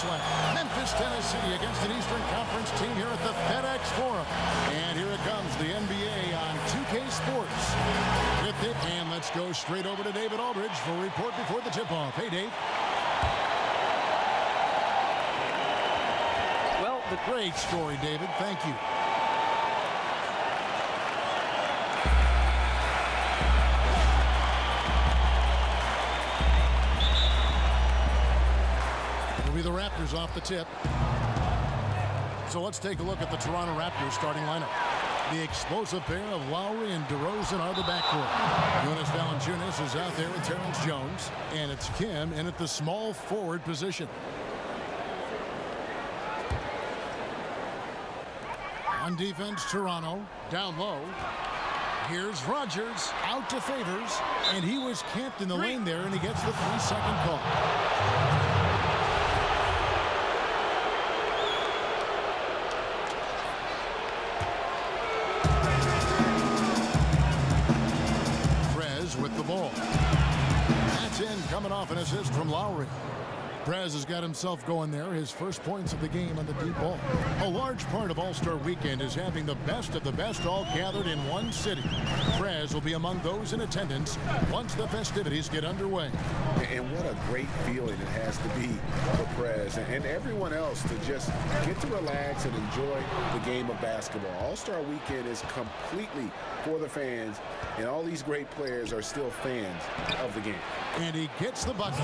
Slam. Memphis, Tennessee against an Eastern Conference team here at the FedEx Forum. And here it comes, the NBA on 2K Sports. With it, and let's go straight over to David Aldridge for a report before the tip-off. Hey, Dave. Well, the great story, David. Thank you. The Raptors off the tip. So let's take a look at the Toronto Raptors starting lineup. The explosive pair of Lowry and DeRozan are the backcourt. Jonas Valanciunas is out there with Terrence Jones, and it's Kim in at the small forward position. On defense, Toronto down low. Here's Rogers out to Favors, and he was camped in the lane there, and he gets the 3-second call. With the ball. That's in, coming off an assist from Lowry. Prez has got himself going there, his first points of the game on the deep ball. A large part of All-Star Weekend is having the best of the best all gathered in one city. Prez will be among those in attendance once the festivities get underway. And what a great feeling it has to be for Prez and everyone else to just get to relax and enjoy the game of basketball. All-Star Weekend is completely for the fans, and all these great players are still fans of the game. And he gets the bucket.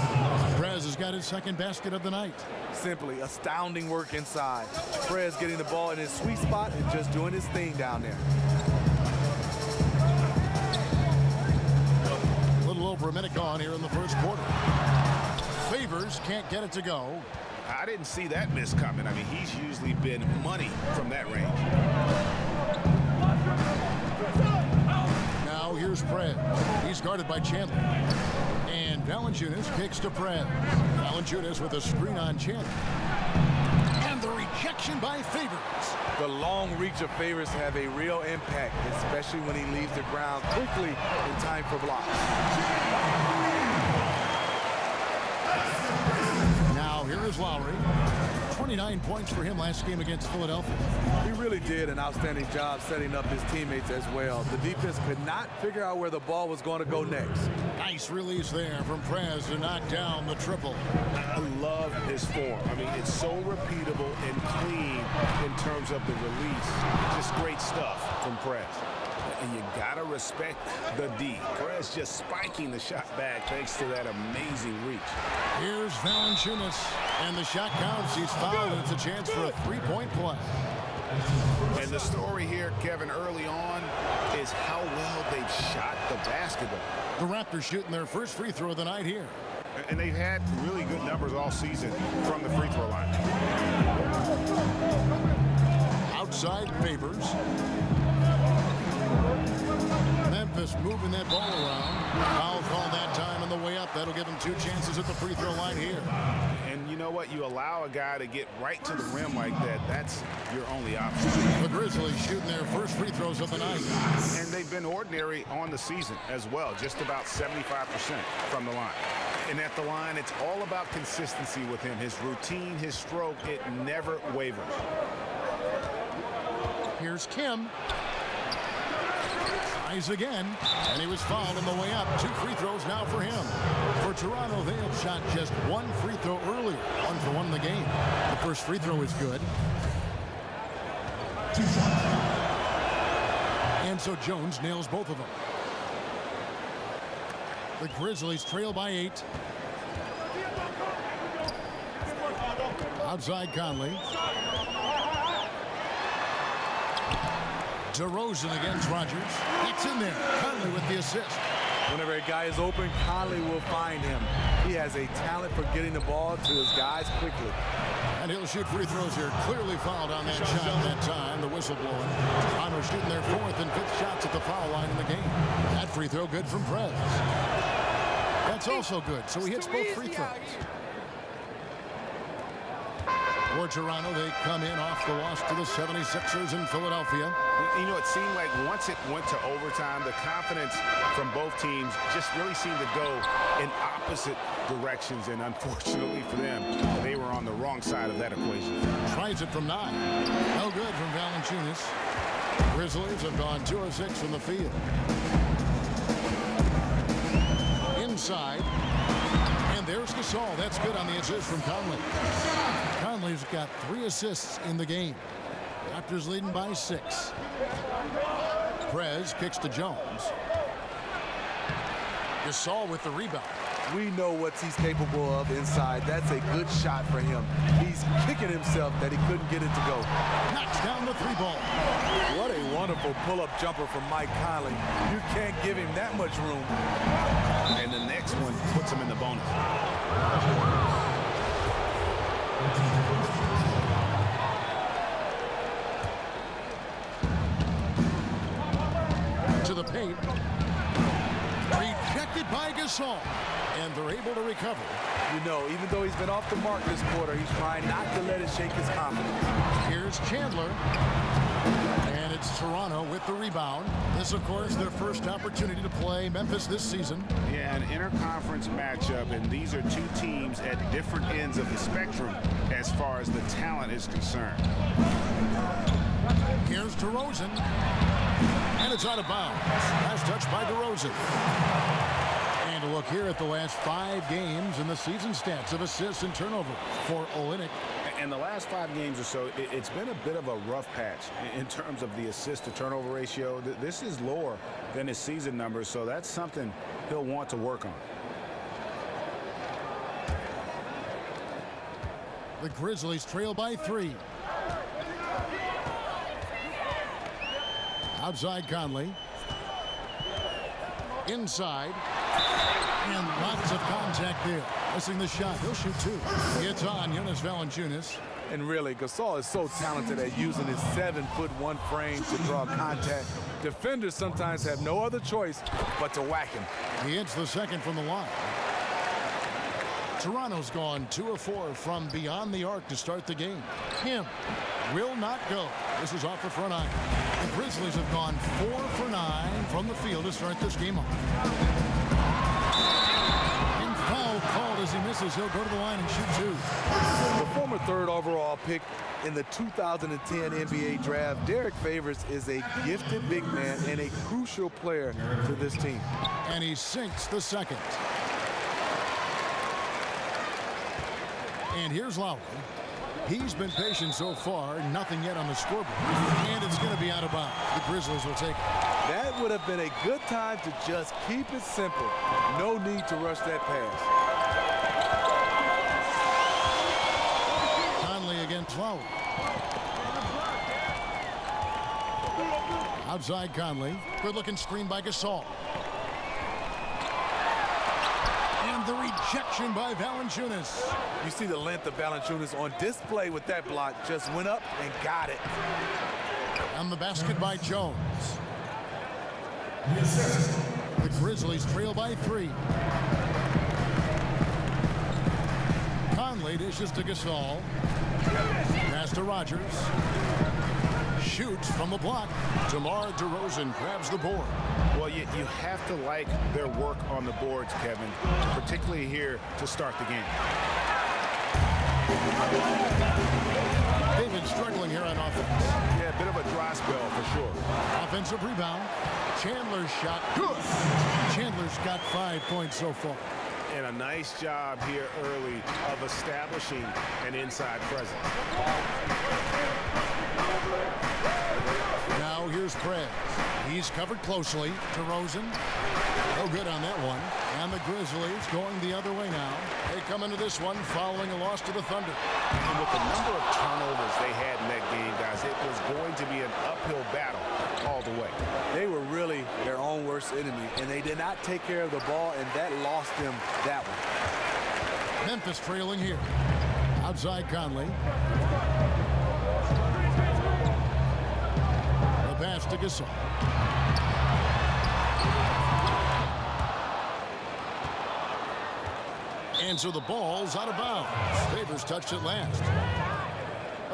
Prez has got his second basket of the night. Simply astounding work inside. Prez getting the ball in his sweet spot and just doing his thing down there. A little over a minute gone here in the first quarter. Favors can't get it to go. I didn't see that miss coming. I mean, he's usually been money from that range. Now here's Prez. He's guarded by Chandler. And Valanciunas kicks to Prez. Valanciunas with a screen on Chandler. And the rejection by Favors. The long reach of Favors have a real impact, especially when he leaves the ground quickly in time for blocks. Now here is Lowry. 29 points for him last game against Philadelphia. He really did an outstanding job setting up his teammates as well. The defense could not figure out where the ball was going to go next. Nice release there from Prez to knock down the triple. I love his form. I mean, it's so repeatable and clean in terms of the release. Just great stuff from Prez. And you gotta respect the D. Prez just spiking the shot back thanks to that amazing reach. Here's Valanciunas, and the shot counts. He's fouled, and it's a chance for a three-point play. And the story here, Kevin, early on is how well they've shot the basketball. The Raptors shooting their first free throw of the night here. And they've had really good numbers all season from the free throw line. Outside Favors. Memphis moving that ball around. Foul call that time on the way up. That'll give him two chances at the free throw line here. And you know what? You allow a guy to get right to the rim like that. That's your only option. The Grizzlies shooting their first free throws of the night. And they've been ordinary on the season as well. Just about 75% from the line. And at the line, it's all about consistency with him. His routine, his stroke, it never wavers. Here's Kim. Tries again, and he was fouled on the way up. Two free throws now for him. For Toronto, they have shot just one free throw earlier. 1 for 1 in the game. The first free throw is good. And so Jones nails both of them. The Grizzlies trail by 8. Outside Conley. DeRozan against Rogers. It's in there. Conley with the assist. Whenever a guy is open, Conley will find him. He has a talent for getting the ball to his guys quickly. And he'll shoot free throws here. Clearly fouled on that shot that time. The whistle blowing. Toronto shooting their 4th and 5th shots at the foul line in the game. That free throw good from Prez. That's also good. So he hits both free throws. For Toronto, they come in off the loss to the 76ers in Philadelphia. You know, it seemed like once it went to overtime, the confidence from both teams just really seemed to go in opposite directions. And unfortunately for them, they were on the wrong side of that equation. Tries it from 9. No good from Valanciunas. Grizzlies have gone 2 of 6 from the field. Inside. And there's Gasol. That's good on the assist from Conley. Conley's got 3 assists in the game. Raptors leading by 6. Prez kicks to Jones. Gasol with the rebound. We know what he's capable of inside. That's a good shot for him. He's kicking himself that he couldn't get it to go. Knocks down the 3-ball. What a wonderful pull-up jumper from Mike Conley. You can't give him that much room. And the next one puts him in the bonus. To the paint. Rejected by Gasol. And they're able to recover. You know, even though he's been off the mark this quarter, he's trying not to let it shake his confidence. Here's Chandler. And it's Toronto with the rebound. This, of course, their first opportunity to play Memphis this season. Yeah, an interconference matchup, and these are two teams at different ends of the spectrum as far as the talent is concerned. Here's DeRozan. And it's out of bounds. Last touch by DeRozan. And a look here at the last 5 games and the season stats of assists and turnover for Olynyk. And the last 5 games or so, it's been a bit of a rough patch in terms of the assist-to-turnover ratio. This is lower than his season numbers, so that's something he'll want to work on. The Grizzlies trail by 3. Outside Conley. Inside. And lots of contact there. Missing the shot. He'll shoot 2. It's on Jonas Valanciunas. And really, Gasol is so talented at using his 7'1" frame to draw contact. Defenders sometimes have no other choice but to whack him. He hits the second from the line. Toronto's gone 2 of 4 from beyond the arc to start the game. Him will not go. This is off the front iron. The Grizzlies have gone 4 for 9 from the field to start this game off. And foul called as he misses. He'll go to the line and shoot 2. The former 3rd overall pick in the 2010 NBA draft, Derek Favors is a gifted big man and a crucial player to this team. And he sinks the second. And here's Lowry. He's been patient so far. Nothing yet on the scoreboard. And it's going to be out of bounds. The Grizzlies will take it. That would have been a good time to just keep it simple. No need to rush that pass. Conley against Lowry. Outside Conley. Good-looking screen by Gasol. And the rejection by Valanciunas. You see the length of Valanciunas on display with that block. Just went up and got it. And the basket by Jones. The Grizzlies trail by 3. Conley dishes to Gasol. Pass to Rogers. Shoots from the block. DeMar DeRozan grabs the board. Well, you have to like their work on the boards, Kevin, particularly here to start the game. They've been struggling here on offense. Yeah, a bit of a dry spell for sure. Offensive rebound. Chandler's shot. Good. Chandler's got 5 points so far. And a nice job here early of establishing an inside presence. Now here's Prez. He's covered closely. DeRozan. No good on that one. And the Grizzlies going the other way now. They come into this one following a loss to the Thunder. And with the number of turnovers they had in that game, guys, it was going to be an uphill battle all the way. They were really their own worst enemy, and they did not take care of the ball, and that lost them that one. Memphis trailing here. Outside Conley. The pass to Gasol. And so the ball's out of bounds. Favors touched it last.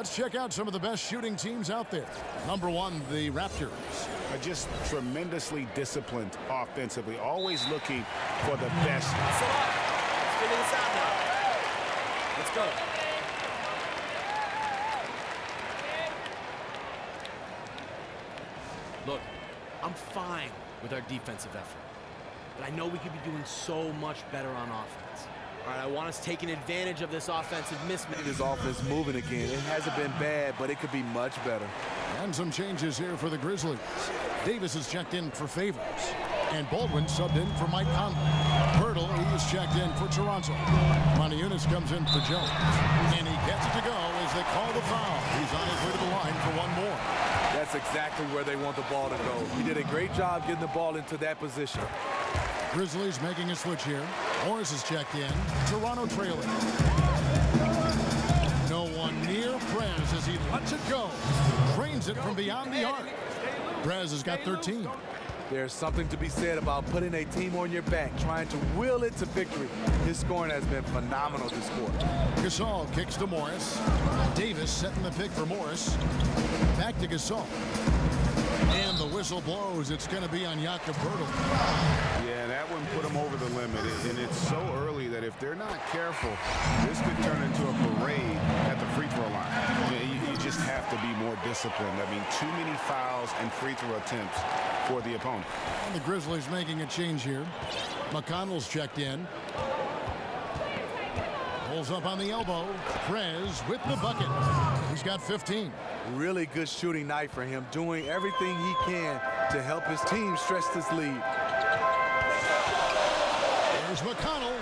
Let's check out some of the best shooting teams out there. Number one, the Raptors. Are just tremendously disciplined offensively, always looking for the best. That's a lot. Let's figure this out now. Let's go. Look, I'm fine with our defensive effort, but I know we could be doing so much better on offense. All right, I want us taking advantage of this offensive mismatch. This offense moving again. It hasn't been bad, but it could be much better. And some changes here for the Grizzlies. Davis is checked in for Favors, and Baldwin subbed in for Mike Conley. Pirtle, he's checked in for Toronto. Moniunas comes in for Jones, and he gets it to go as they call the foul. He's on his way to the line for one more. That's exactly where they want the ball to go. He did a great job getting the ball into that position. Grizzlies making a switch here. Morris is checked in. Toronto trailing. No one near Prez as he lets it go. Drains it from beyond the arc. Prez has got 13. There's something to be said about putting a team on your back, trying to will it to victory. His scoring has been phenomenal this quarter. Gasol kicks to Morris. Davis setting the pick for Morris. Back to Gasol. And the whistle blows. It's going to be on Jakob Poeltl. Yeah, that one put them over the limit. And it's so early that if they're not careful, this could turn into a parade at the free throw line. You just have to be more disciplined. I mean, too many fouls and free throw attempts for the opponent. And the Grizzlies making a change here. McConnell's checked in. Pulls up on the elbow. Prez with the bucket. He's got 15. Really good shooting night for him, doing everything he can to help his team stretch this lead. There's McConnell,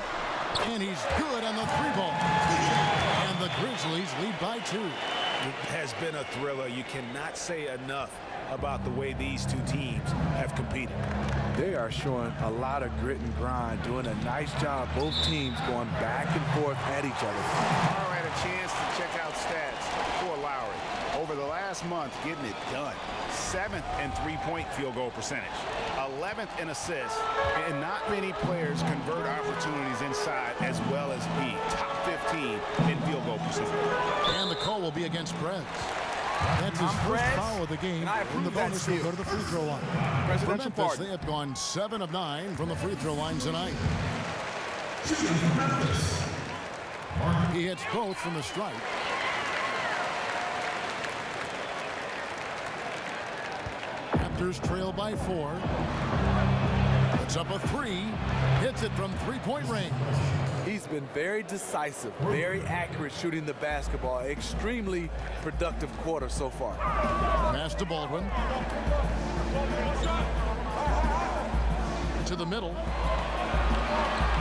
and he's good on the three ball. And the Grizzlies lead by 2. It has been a thriller. You cannot say enough about the way these two teams have competed. They are showing a lot of grit and grind, doing a nice job, both teams going back and forth at each other. All right, a chance to check out stats for Lowry. Over the last month, getting it done. 7th in three-point field goal percentage. 11th in assists. And not many players convert opportunities inside as well as he. Top 15 in field goal percentage. And the call will be against Prez. That's his first foul of the game. And the bonus will go to the free throw line. For Memphis, they have gone 7 of 9 from the free throw line tonight. He hits both from the stripe. Raptors trail by 4. Puts up a 3. Hits it from three-point range. He's been very decisive, very accurate shooting the basketball. Extremely productive quarter so far. Pass to Baldwin. To the middle.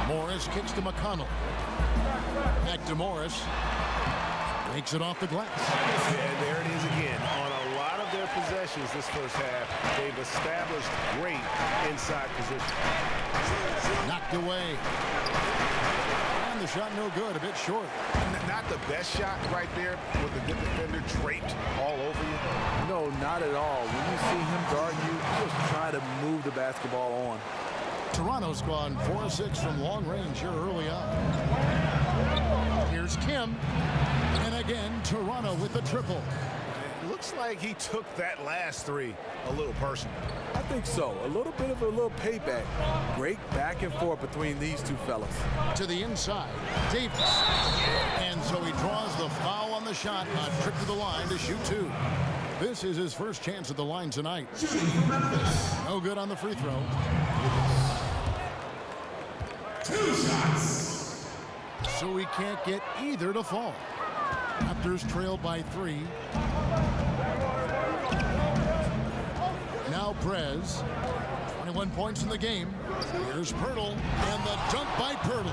Morris kicks to McConnell. Back to Morris. Makes it off the glass. And there it is again. On a lot of their possessions this first half, they've established great inside position. Knocked away. And the shot no good, a bit short. Not the best shot right there with the good defender draped all over you. No, not at all. When you see him guarding you, just try to move the basketball on. Toronto's gone 4 of 6 from long range here early on. Here's Kim. And again, Toronto with the triple. It looks like he took that last 3 a little personal. I think so. A little bit of a little payback. Great back and forth between these two fellas. To the inside, Davis. And so he draws the foul on the shot, a trip to the line to shoot 2. This is his first chance at the line tonight. No good on the free throw. 2 shots. So he can't get either to fall. Raptors trail by 3. Now Prez. 21 points in the game. Here's Poeltl, and the dunk by Poeltl.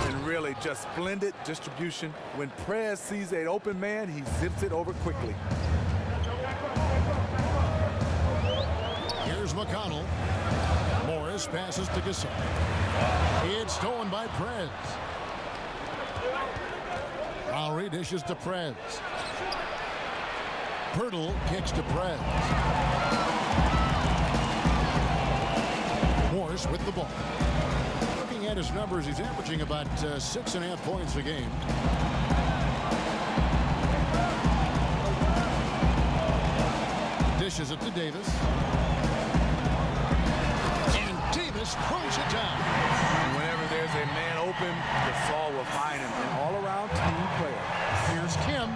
And really just splendid distribution. When Prez sees an open man, he zips it over quickly. Here's McConnell. Morris passes to Gasol. It's stolen by Prez. Lowry dishes to Prez. Poeltl kicks to Prez. Morris with the ball. Looking at his numbers, he's averaging about 6.5 points a game. Dishes it to Davis. And Davis pulls it down. Whenever there's a man open, Gasol will find him. An all-around team player. Here's Kim.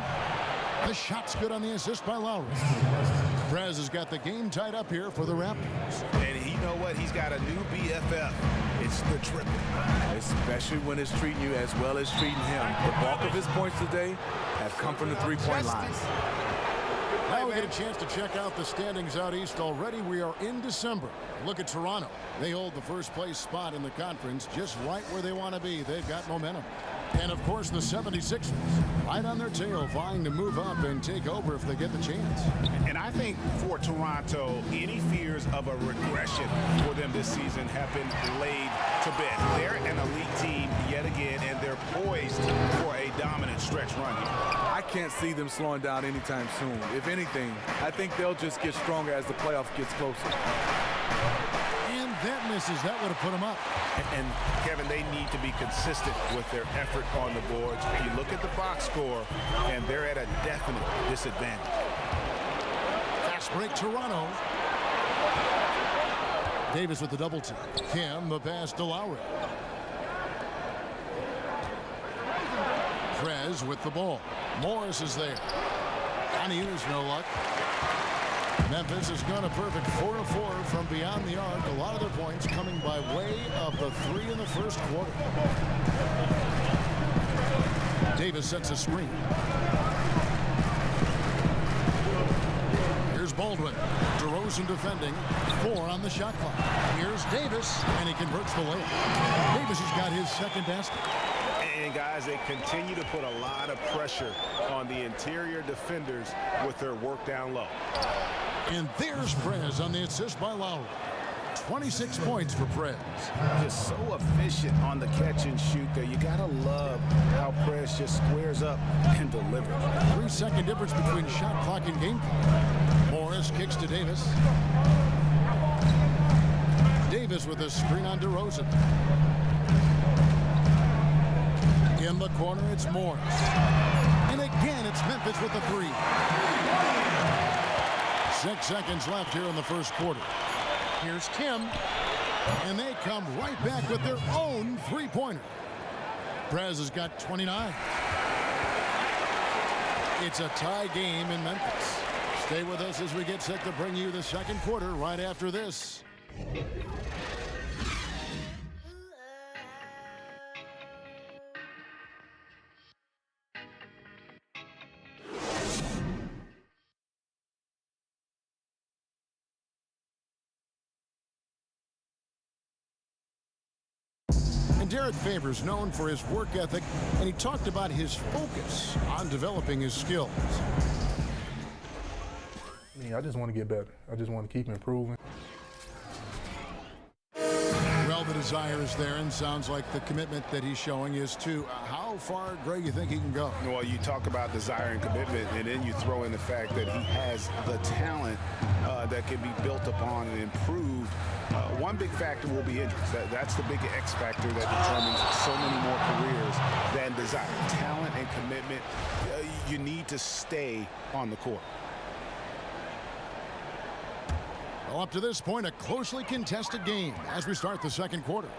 The shot's good on the assist by Lowry. Prez has got the game tied up here for the Raptors. And you know what? He's got a new BFF. It's the triple. Especially when it's treating you as well as treating him. The bulk of his points today have come from the three-point line. Now we get a chance to check out the standings out east already. We are in December. Look at Toronto. They hold the first place spot in the conference just right where they want to be. They've got momentum. And, of course, the 76ers right on their tail, vying to move up and take over if they get the chance. And I think for Toronto, any fears of a regression for them this season have been laid to bed. They're an elite team yet again, and they're poised for a dominant stretch run here. I can't see them slowing down anytime soon. If anything, I think they'll just get stronger as the playoff gets closer. And that misses. That would have put them up. And Kevin, they need to be consistent with their effort on the boards. You look at the box score, and they're at a definite disadvantage. Fast break, Toronto. Davis with the double team. Kim, the pass to Lowry. Prez with the ball. Morris is there. On there's no luck. Memphis has gone a perfect 4 of 4 from beyond the arc. A lot of their points coming by way of the 3 in the first quarter. Davis sets a screen. Here's Baldwin. DeRozan defending. 4 on the shot clock. Here's Davis, and he converts the layup. Davis has got his second basket. And guys, they continue to put a lot of pressure on the interior defenders with their work down low. And there's Prez on the assist by Lowry. 26 points for Prez. Just so efficient on the catch and shoot there. You gotta love how Prez just squares up and delivers. 3-second difference between shot clock and game clock. Morris kicks to Davis. Davis with a screen on DeRozan. In the corner, it's Morris. And again, it's Memphis with the 3. 6 seconds left here in the first quarter. Here's Kim. And they come right back with their own three-pointer. Prez has got 29. It's a tie game in Memphis. Stay with us as we get set to bring you the second quarter right after this. Derek Favors known for his work ethic, and he talked about his focus on developing his skills. I just want to get better. I just want to keep improving. Well, the desire is there, and sounds like the commitment that he's showing is to how far, Greg, you think he can go? Well, you talk about desire and commitment, and then you throw in the fact that he has the talent that can be built upon and improved. One big factor will be injuries. That's the big X factor that determines so many more careers than desire. Talent and commitment, you need to stay on the court. Well, up to this point, a closely contested game as we start the second quarter.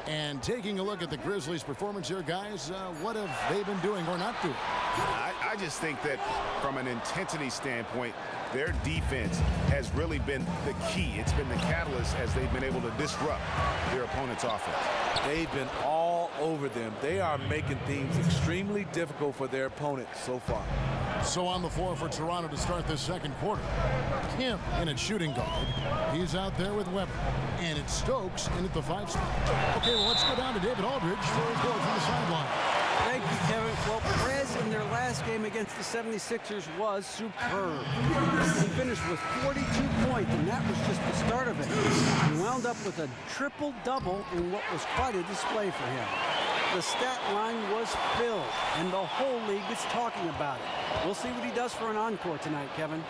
And taking a look at the Grizzlies' performance here, guys, what have they been doing or not doing? I just think that from an intensity standpoint, their defense has really been the key. It's been the catalyst as they've been able to disrupt their opponent's offense. They've been all over them. They are making things extremely difficult for their opponents so far. So on the floor for Toronto to start this second quarter. Kim in at shooting guard. He's out there with Weber. And it's Stokes in at the 5 spot. Okay, well, let's go down to David Aldridge for a report from the sideline. Thank you, Kevin. Well, Perez in their last game against the 76ers was superb. He finished with 42 points, and that was just the start of it. He wound up with a triple-double in what was quite a display for him. The stat line was filled, and the whole league is talking about it. We'll see what he does for an encore tonight, Kevin.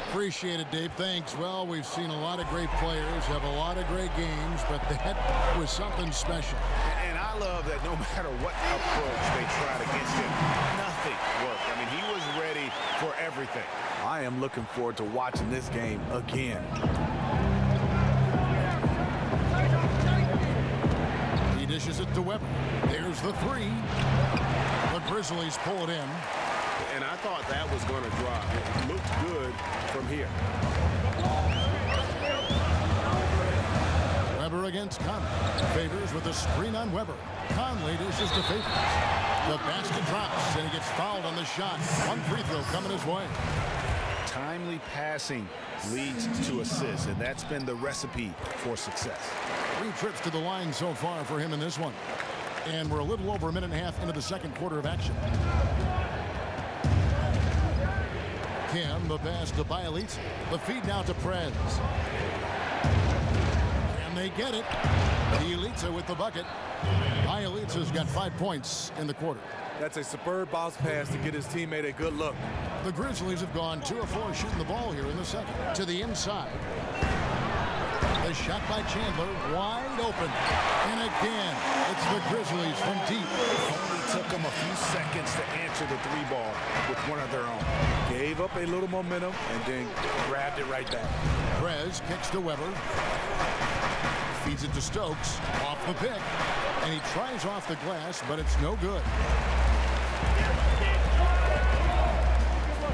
Appreciate it, Dave. Thanks. Well, we've seen a lot of great players have a lot of great games, but that was something special. And I love that no matter what approach they tried against him, nothing worked. I mean, he was ready for everything. I am looking forward to watching this game again. He dishes it to Weber. There's the three. The Grizzlies pull it in. And I thought that was going to drop. It looked good from here. Weber against Conley. Favors with a screen on Weber. Conley dishes to Favors. The basket drops, and he gets fouled on the shot. One free throw coming his way. Timely passing leads to assists, and that's been the recipe for success. 3 trips to the line so far for him in this one. And we're a little over a minute and a half into the second quarter of action. Kim, the pass to Bielitsa. The feed now to Prez. Can they get it? Bielitsa with the bucket. Bielitsa's got 5 points in the quarter. That's a superb bounce pass to get his teammate a good look. The Grizzlies have gone 2 of 4 shooting the ball here in the second. To the inside. The shot by Chandler, wide open. And again, it's the Grizzlies from deep. Only took them a few seconds to answer the 3-ball with one of their own. Gave up a little momentum and then grabbed it right back. Prez kicks to Weber. Feeds it to Stokes. Off the pick. And he tries off the glass, but it's no good.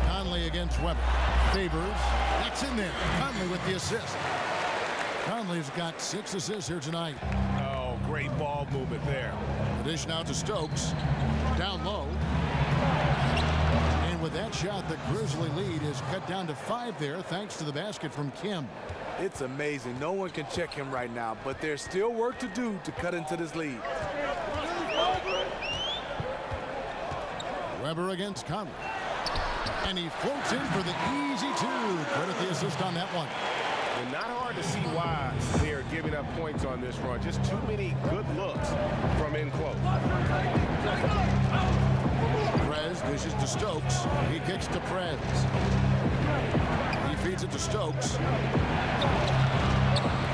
Conley against Weber. Favors. That's in there. Conley with the assist. Conley's got 6 assists here tonight. Oh, great ball movement there. The dish now to Stokes. Down low. And with that shot, the Grizzly lead is cut down to 5 there, thanks to the basket from Kim. It's amazing. No one can check him right now, but there's still work to do to cut into this lead. Weber against Conley. And he floats in for the easy 2. Credit the assist on that one. And not hard to see why they are giving up points on this run. Just too many good looks from in close. Prez dishes to Stokes. He kicks to Prez. He feeds it to Stokes.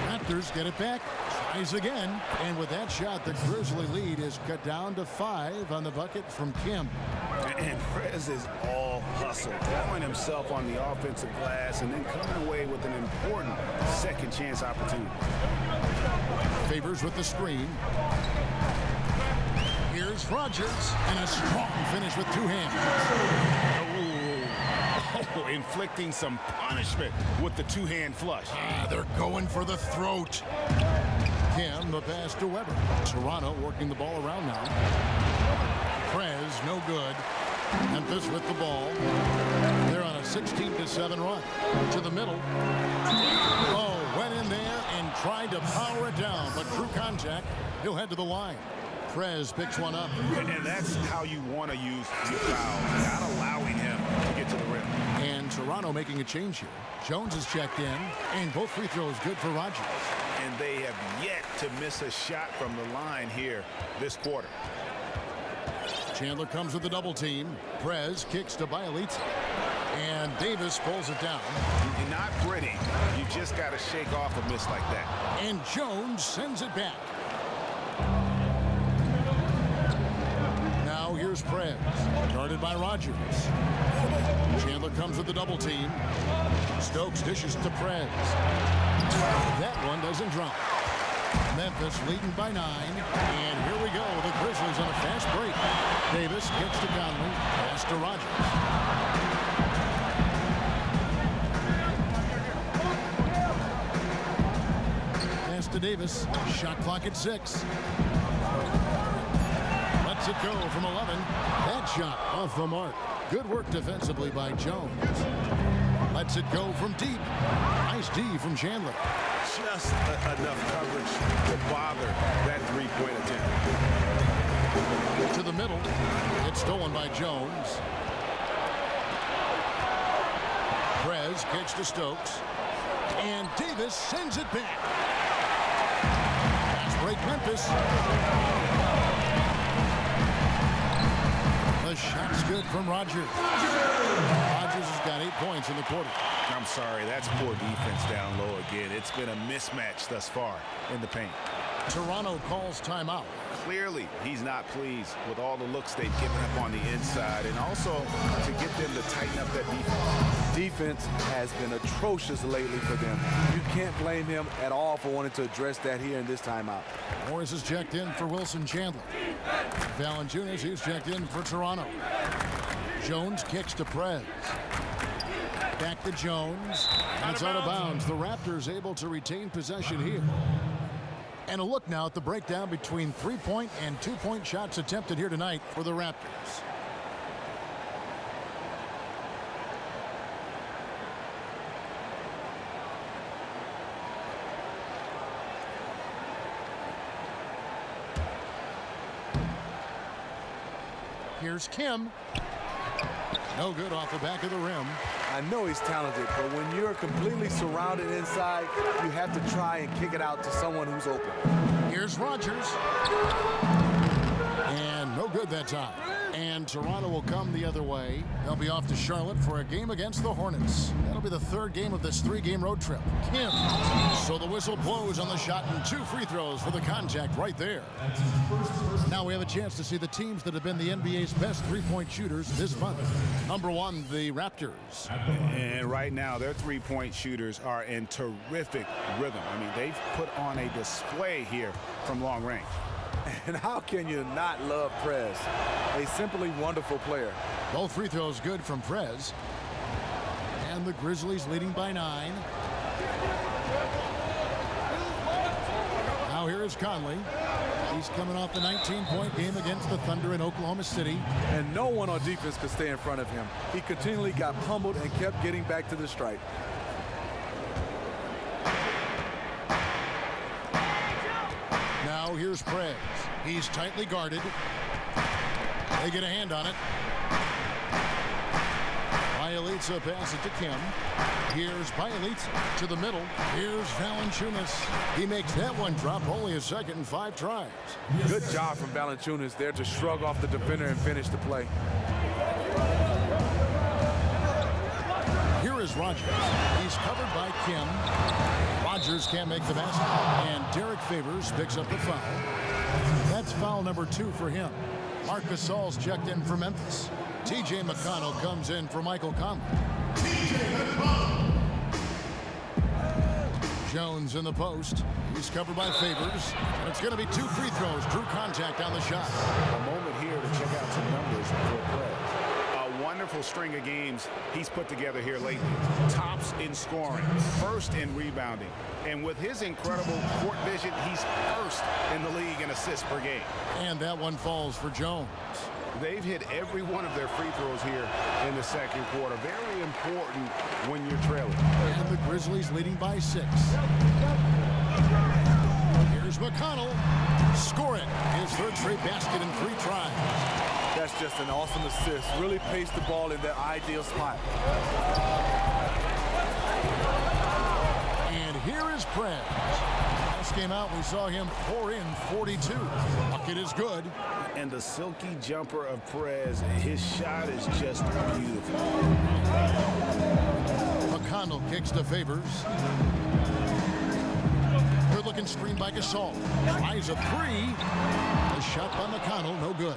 Raptors get it back. Tries again. And with that shot, the Grizzly lead is cut down to 5 on the bucket from Kim. And Prez is all hustle, throwing himself on the offensive glass and then coming away with an important second chance opportunity. Favors with the screen. Here's Rogers, and a strong finish with 2 hands. Oh, inflicting some punishment with the 2-hand flush. They're going for the throat. Kim, the pass to Weber. Toronto working the ball around now. Prez, no good. Memphis with the ball. They're on a 16-7 run. To the middle. Oh, went in there and tried to power it down, but through contact, he'll head to the line. Prez picks one up. And that's how you want to use your foul, not allowing him to get to the rim. And Toronto making a change here. Jones is checked in, and both free throws good for Rogers. And they have yet to miss a shot from the line here this quarter. Chandler comes with the double team. Prez kicks to Bielitsa. And Davis pulls it down. You're not pretty. You just got to shake off a miss like that. And Jones sends it back. Now here's Prez. Guarded by Rogers. Chandler comes with the double team. Stokes dishes to Prez. That one doesn't drop. Memphis leading by 9. And here we go. The Grizzlies on a fast break. Davis kicks to Conley. Pass to Rogers. Pass to Davis. Shot clock at 6. Lets it go from 11. That shot off the mark. Good work defensively by Jones. Lets it go from deep. Nice D from Chandler. Just enough coverage to bother that 3-point attempt. To the middle. It's stolen by Jones. Prez kicks to Stokes. And Davis sends it back. Fast break Memphis. The shot's good from Rogers. Rogers has got 8 points in the quarter. I'm sorry, that's poor defense down low again. It's been a mismatch thus far in the paint. Toronto calls timeout. Clearly, he's not pleased with all the looks they've given up on the inside and also to get them to tighten up that defense. defense has been atrocious lately for them. You can't blame him at all for wanting to address that here in this timeout. Morris is checked in for Wilson Chandler. Valanciunas, he's checked in for Toronto. Jones kicks to Prez. Back to Jones. And it's out of bounds. The Raptors able to retain possession here. And a look now at the breakdown between three-point and two-point shots attempted here tonight for the Raptors. Here's Kim. No good off the back of the rim. I know he's talented, but when you're completely surrounded inside, you have to try and kick it out to someone who's open. Here's Rogers. And no good that time. And Toronto will come the other way. They'll be off to Charlotte for a game against the Hornets. That'll be the third game of this three-game road trip. Kim. So the whistle blows on the shot and 2 free throws for the contact right there. Now we have a chance to see the teams that have been the NBA's best three-point shooters this month. Number 1, the Raptors. And right now, their three-point shooters are in terrific rhythm. I mean, they've put on a display here from long range. And how can you not love Prez? A simply wonderful player. Both free throws good from Prez. And the Grizzlies leading by 9. Now here is Conley. He's coming off the 19-point game against the Thunder in Oklahoma City. And no one on defense could stay in front of him. He continually got pummeled and kept getting back to the stripe. Now here's Prez. He's tightly guarded. They get a hand on it. Bielitsa passes it to Kim. Here's Bielitsa to the middle. Here's Valanciunas. He makes that one drop, only a second and 5 tries. Good job from Valanciunas there to shrug off the defender and finish the play. Here is Rogers. He's covered by Kim. Rogers can't make the basket. And Derek Favors picks up the foul. That's foul number 2 for him. Marc Gasol's checked in for Memphis. T.J. McConnell comes in for Michael Conley. Jones in the post. He's covered by Favors. And it's going to be 2 free throws. Drew contact on the shot. A moment here to check out some numbers for Prez. Wonderful string of games he's put together here lately. Tops in scoring, first in rebounding, and with his incredible court vision, he's first in the league in assists per game. And that one falls for Jones. They've hit every one of their free throws here in the second quarter. Very important when you're trailing. And the Grizzlies leading by 6. Here's McConnell. Score it. His third straight basket in 3 tries. That's just an awesome assist. Really paced the ball in their ideal spot. And here is Prez. Last game out, we saw him pour in 42. Bucket is good. And the silky jumper of Prez, his shot is just beautiful. McConnell kicks to Favors. Good looking screen by Gasol. Tries a 3. A shot by McConnell, no good.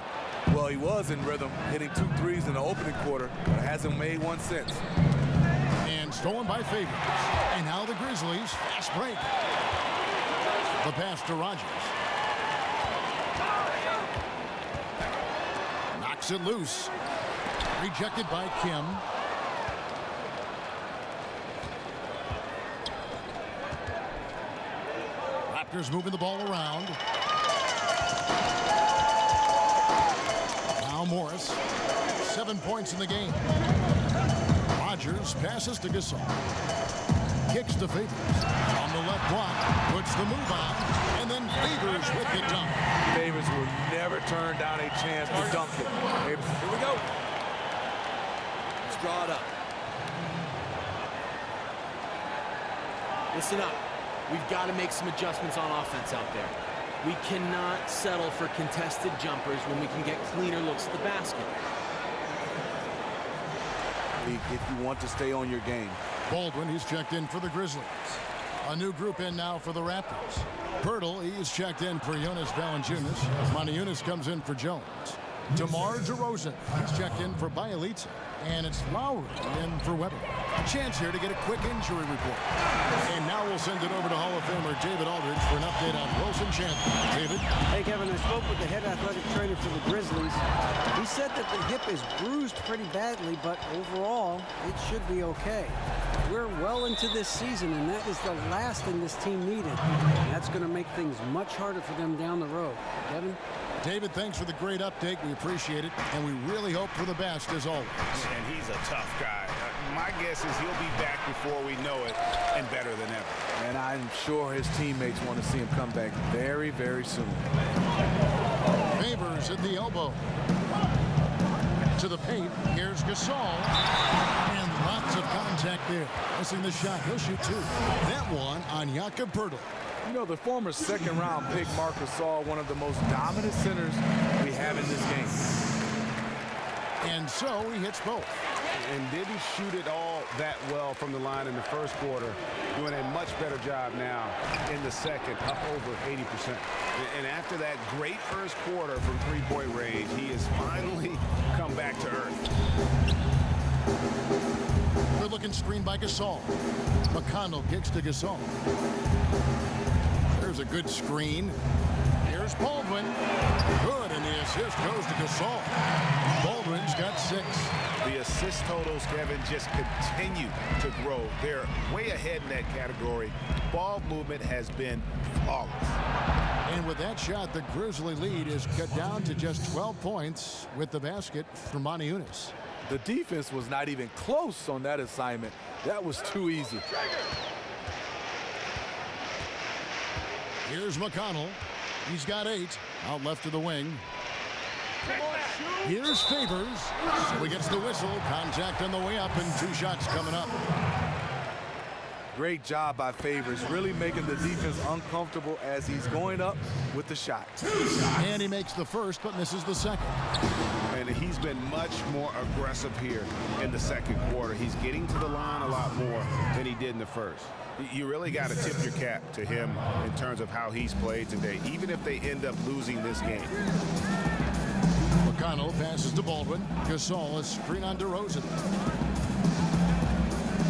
Well, he was in rhythm, hitting 2 threes in the opening quarter, but hasn't made one since. And stolen by Favors. And now the Grizzlies, fast break. The pass to Rogers. Knocks it loose. Rejected by Kim. Raptors moving the ball around. Now Morris. 7 points in the game. Rogers passes to Gasol. Kicks to Favors. On the left block. Puts the move on. And then Favors with the dunk. Favors will never turn down a chance to dunk it. Here we go. Let's draw it up. Listen up. We've got to make some adjustments on offense out there. We cannot settle for contested jumpers when we can get cleaner looks at the basket. If you want to stay on your game. Baldwin, he's checked in for the Grizzlies. A new group in now for the Raptors. Pirtle, he's checked in for Jonas Valanciunas. Moniunas comes in for Jones. DeMar DeRozan, he's checked in for Bielitsa. And it's Lowry in for Weber. A chance here to get a quick injury report. And now we'll send it over to Hall of Famer David Aldridge for an update on Wilson Chandler. David? Hey, Kevin, I spoke with the head athletic trainer for the Grizzlies. He said that the hip is bruised pretty badly, but overall, it should be okay. We're well into this season, and that is the last thing this team needed. That's going to make things much harder for them down the road. Kevin? David, thanks for the great update. We appreciate it, and we really hope for the best as always. And he's a tough guy. My guess is he'll be back before we know it and better than ever. And I'm sure his teammates want to see him come back very, very soon. Favors at the elbow. To the paint. Here's Gasol. And lots of contact there. Missing the shot. He'll shoot two. That one on Jakob Poeltl. You know, the former second-round pick, Marc Gasol, one of the most dominant centers we have in this game. And so he hits both. And didn't shoot it all that well from the line in the first quarter. Doing a much better job now in the second, up over 80%. And after that great first quarter from three-point range, he has finally come back to earth. Good-looking screen by Gasol. McConnell kicks to Gasol. There's a good screen. Here's Baldwin. Good, and the assist goes to Gasol. Baldwin's got 6. The assist totals, Kevin, just continue to grow. They're way ahead in that category. Ball movement has been flawless. And with that shot, the Grizzly lead is cut down to just 12 points with the basket from Moniunas. The defense was not even close on that assignment. That was too easy. Here's McConnell. He's got 8 out left of the wing. Here's Favors. So he gets the whistle. Contact on the way up, and 2 shots coming up. Great job by Favors, really making the defense uncomfortable as he's going up with the shot. And he makes the first, but misses the second. And he's been much more aggressive here in the second quarter. He's getting to the line a lot more than he did in the first. You really got to tip your cap to him in terms of how he's played today, even if they end up losing this game. McConnell passes to Baldwin. Gasol, a screen on DeRozan.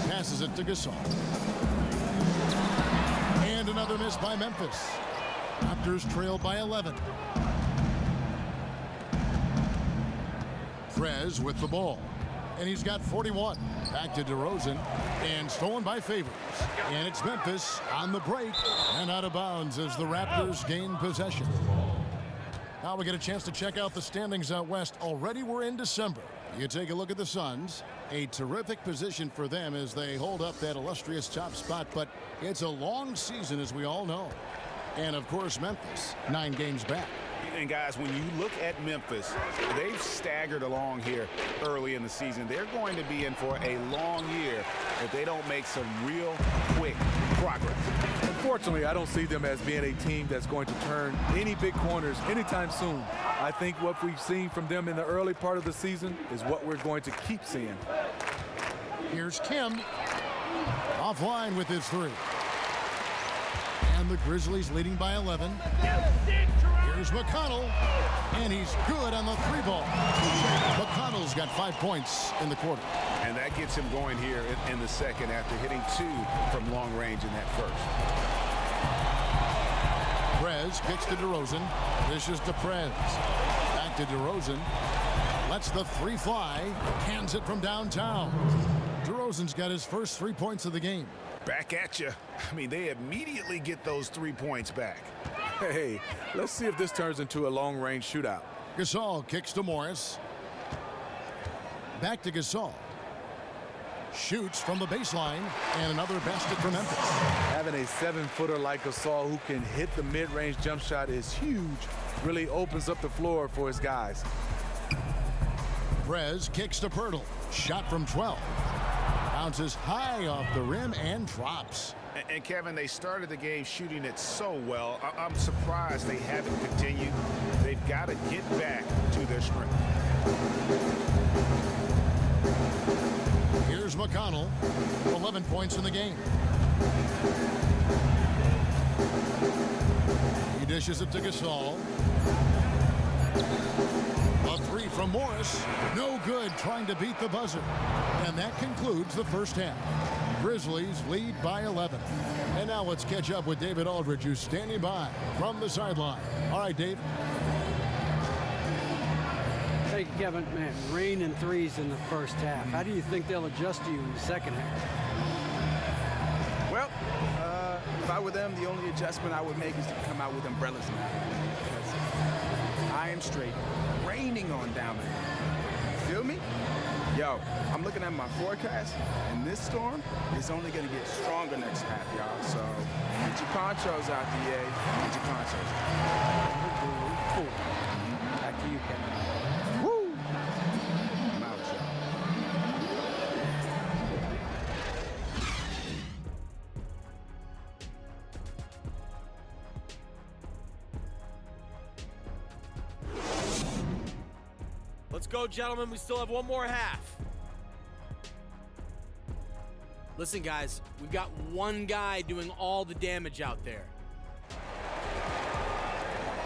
Passes it to Gasol. And another miss by Memphis. Raptors trail by 11. Prez with the ball. And he's got 41. Back to DeRozan. And stolen by Favors. And it's Memphis on the break. And out of bounds as the Raptors gain possession. Now we get a chance to check out the standings out west. Already we're in December. You take a look at the Suns. A terrific position for them as they hold up that illustrious top spot. But it's a long season, as we all know. And, of course, Memphis, 9 games back. And, guys, when you look at Memphis, they've staggered along here early in the season. They're going to be in for a long year if they don't make some real quick progress. Unfortunately, I don't see them as being a team that's going to turn any big corners anytime soon. I think what we've seen from them in the early part of the season is what we're going to keep seeing. Here's Kim. Offline with his 3. And the Grizzlies leading by 11. Here's McConnell. And he's good on the 3-ball. McConnell's got 5 points in the quarter. And that gets him going here in the second after hitting 2 from long range in that first. Prez kicks to DeRozan. Dishes to Prez. Back to DeRozan. Lets the 3 fly. Hands it from downtown. DeRozan's got his first 3 points of the game. Back at you. I mean, they immediately get those 3 points back. Hey, let's see if this turns into a long-range shootout. Gasol kicks to Morris. Back to Gasol. Shoots from the baseline, and another basket for Memphis. Having a 7-footer like Gasol who can hit the mid-range jump shot is huge. Really opens up the floor for his guys. Prez kicks to Poeltl. Shot from 12. Bounces high off the rim and drops. And Kevin, they started the game shooting it so well. I'm surprised they haven't continued. They've got to get back to their strength. Here's McConnell. 11 points in the game. He dishes it to Gasol. A three from Morris. No good, trying to beat the buzzer. And that concludes the first half. Grizzlies lead by 11. And now let's catch up with David Aldridge, who's standing by from the sideline. All right, Dave. Thank you, Kevin. Man, rain and threes in the first half. How do you think they'll adjust to you in the second half? Well, if I were them, the only adjustment I would make is to come out with umbrellas now. Because I am straight raining on down there. Feel me? Yo, I'm looking at my forecast, and this storm is only going to get stronger next half, y'all. So get your ponchos out, DA. Get your ponchos out. Cool. Back to you, Kevin. Woo! I'm out, y'all. Let's go, gentlemen. We still have one more half. Listen, guys, we've got one guy doing all the damage out there.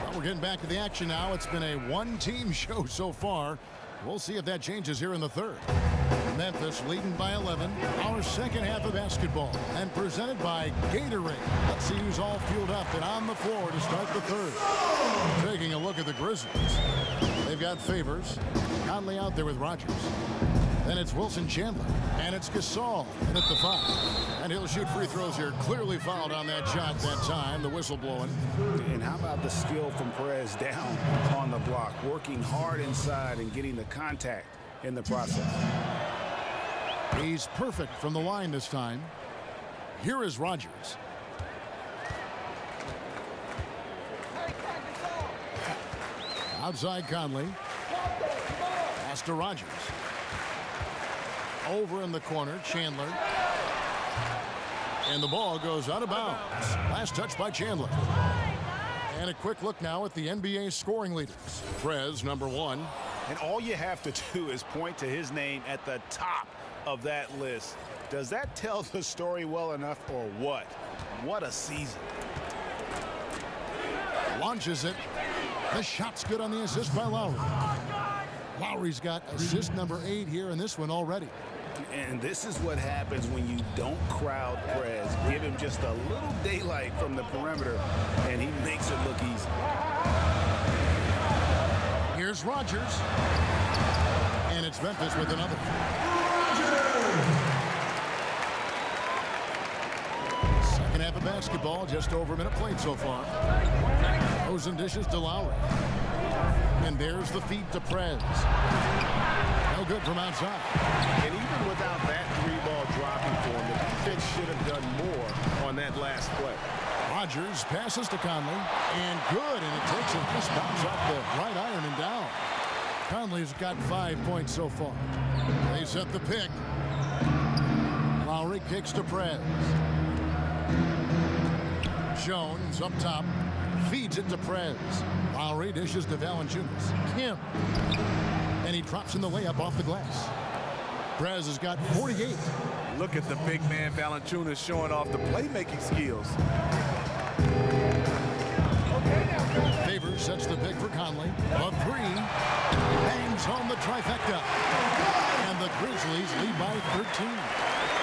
Well, we're getting back to the action now. It's been a one-team show so far. We'll see if that changes here in the third. Memphis leading by 11. Our second half of basketball, and presented by Gatorade. Let's see who's all fueled up and on the floor to start the third. Taking a look at the Grizzlies. They've got Favors. Conley out there with Rogers. Then it's Wilson Chandler. And it's Gasol in at the 5. And he'll shoot free throws here. Clearly fouled on that shot that time. The whistle blowing. And how about the skill from Perez down on the block, working hard inside and getting the contact in the process. He's perfect from the line this time. Here is Rogers. Outside Conley. Pass to Rogers. Over in the corner, Chandler. And the ball goes out of bounds. Last touch by Chandler. And a quick look now at the NBA scoring leaders. Prez, number 1. And all you have to do is point to his name at the top of that list. Does that tell the story well enough or what? What a season. Launches it. The shot's good on the assist by Lowry. Lowry's got assist number 8 here in this one already. And this is what happens when you don't crowd Perez. Give him just a little daylight from the perimeter, and he makes it look easy. Here's Rogers. And it's Memphis with another. Second half of basketball, just over a minute played so far. Throws and dishes to Lowry. And there's the feed to Prez. No good from outside. And even without that 3-ball dropping for him, the defense should have done more on that last play. Rogers passes to Conley. And good. And it takes a nice bounce off the right iron and down. Conley's got 5 points so far. They set the pick. Lowry kicks to Prez. Jones up top. Feeds it to Prez. Lowry dishes to Valanciunas. Kim. And he drops in the layup off the glass. Prez has got 48. Look at the big man Valanciunas showing off the playmaking skills. Favors sets the pick for Conley. A 3. Bangs home the trifecta. And the Grizzlies lead by 13.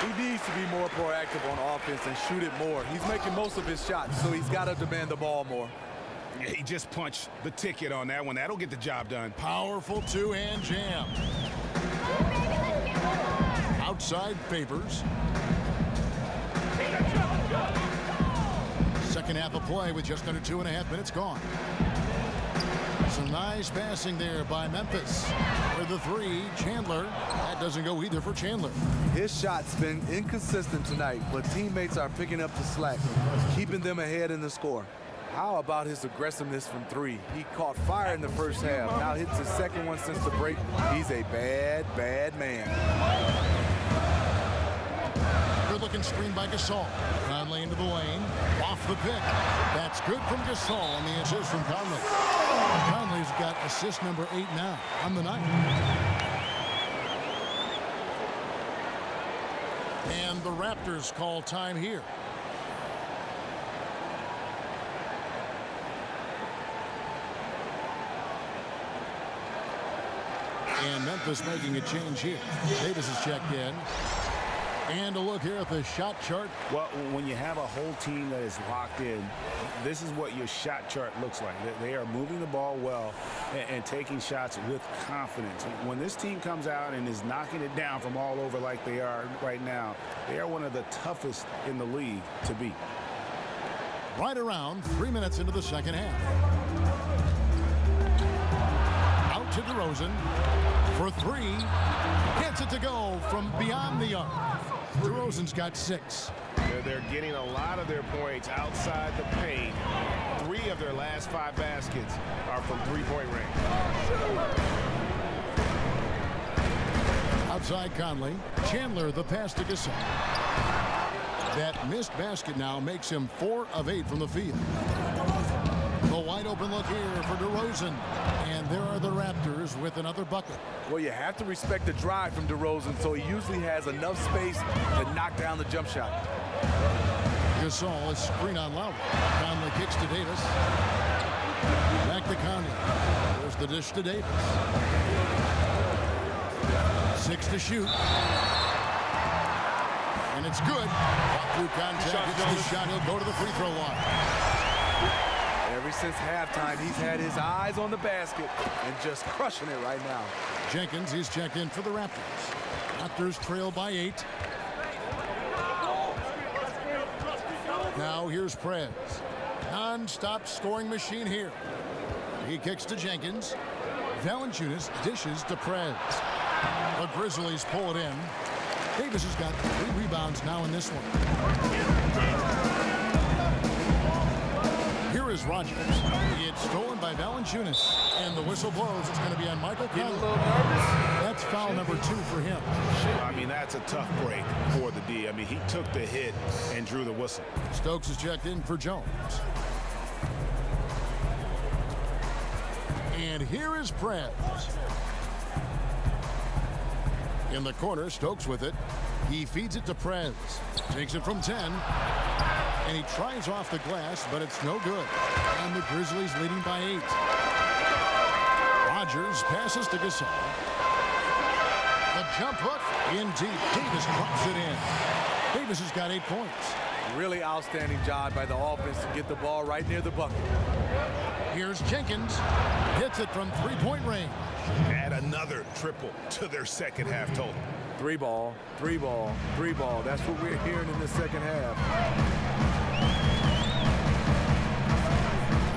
He needs to be more proactive on offense and shoot it more. He's making most of his shots, so he's got to demand the ball more. Yeah, he just punched the ticket on that one. That'll get the job done. Powerful two-hand jam. Outside Favors. Second half of play with just under 2.5 minutes gone. Some nice passing there by Memphis. For the 3, Chandler. That doesn't go either for Chandler. His shot's been inconsistent tonight, but teammates are picking up the slack, keeping them ahead in the score. How about his aggressiveness from 3? He caught fire in the first half. Now hits his second one since the break. He's a bad, bad man. Good-looking screen by Gasol. Conley into the lane. Off the pick. That's good from Gasol on the assist from Conley. Conley's got assist number 8 now on the night. And the Raptors call time here. Memphis making a change here. Davis is checked in. And a look here at the shot chart. Well, when you have a whole team that is locked in, this is what your shot chart looks like. They are moving the ball well and taking shots with confidence. When this team comes out and is knocking it down from all over like they are right now, they are one of the toughest in the league to beat. Right around 3 minutes into the second half. Out to DeRozan for three. Gets it to go from beyond the arc. DeRozan's got 6. They're getting a lot of their points outside the paint. 3 of their last 5 baskets are from three-point range. Outside Conley. Chandler the pass to Gasol. That missed basket now makes him 4 of 8 from the field. The wide open look here for DeRozan. And there are the Raptors with another bucket. Well, you have to respect the drive from DeRozan, so he usually has enough space to knock down the jump shot. Gasol is screen on Lowry. Conley kicks to Davis. Back to Conley. There's the dish to Davis. 6 to shoot. And it's good. Through contact, gets the shot. He'll go to the free throw line. Ever since halftime, he's had his eyes on the basket and just crushing it right now. Jenkins, he's checked in for the Raptors. Raptors trail by 8. Now here's Prez. Non-stop scoring machine here. He kicks to Jenkins. Valanciunas dishes to Prez. The Grizzlies pull it in. Davis has got 3 rebounds now in this one. Here is Rogers. It's stolen by Valanciunas. And the whistle blows. It's going to be on Michael Conley. Getting a little nervous. That's foul number 2 for him. I mean, that's a tough break for the D. I mean, he took the hit and drew the whistle. Stokes is checked in for Jones. And here is Prez. In the corner, Stokes with it. He feeds it to Prez. Takes it from 10. And he tries off the glass, but it's no good. And the Grizzlies leading by 8. Rogers passes to Gasol. The jump hook in deep. Davis drops it in. Davis has got 8 points. Really outstanding job by the offense to get the ball right near the bucket. Here's Jenkins. Hits it from 3-point range. Add another triple to their second half total. 3 ball, 3 ball, 3 ball. That's what we're hearing in the second half.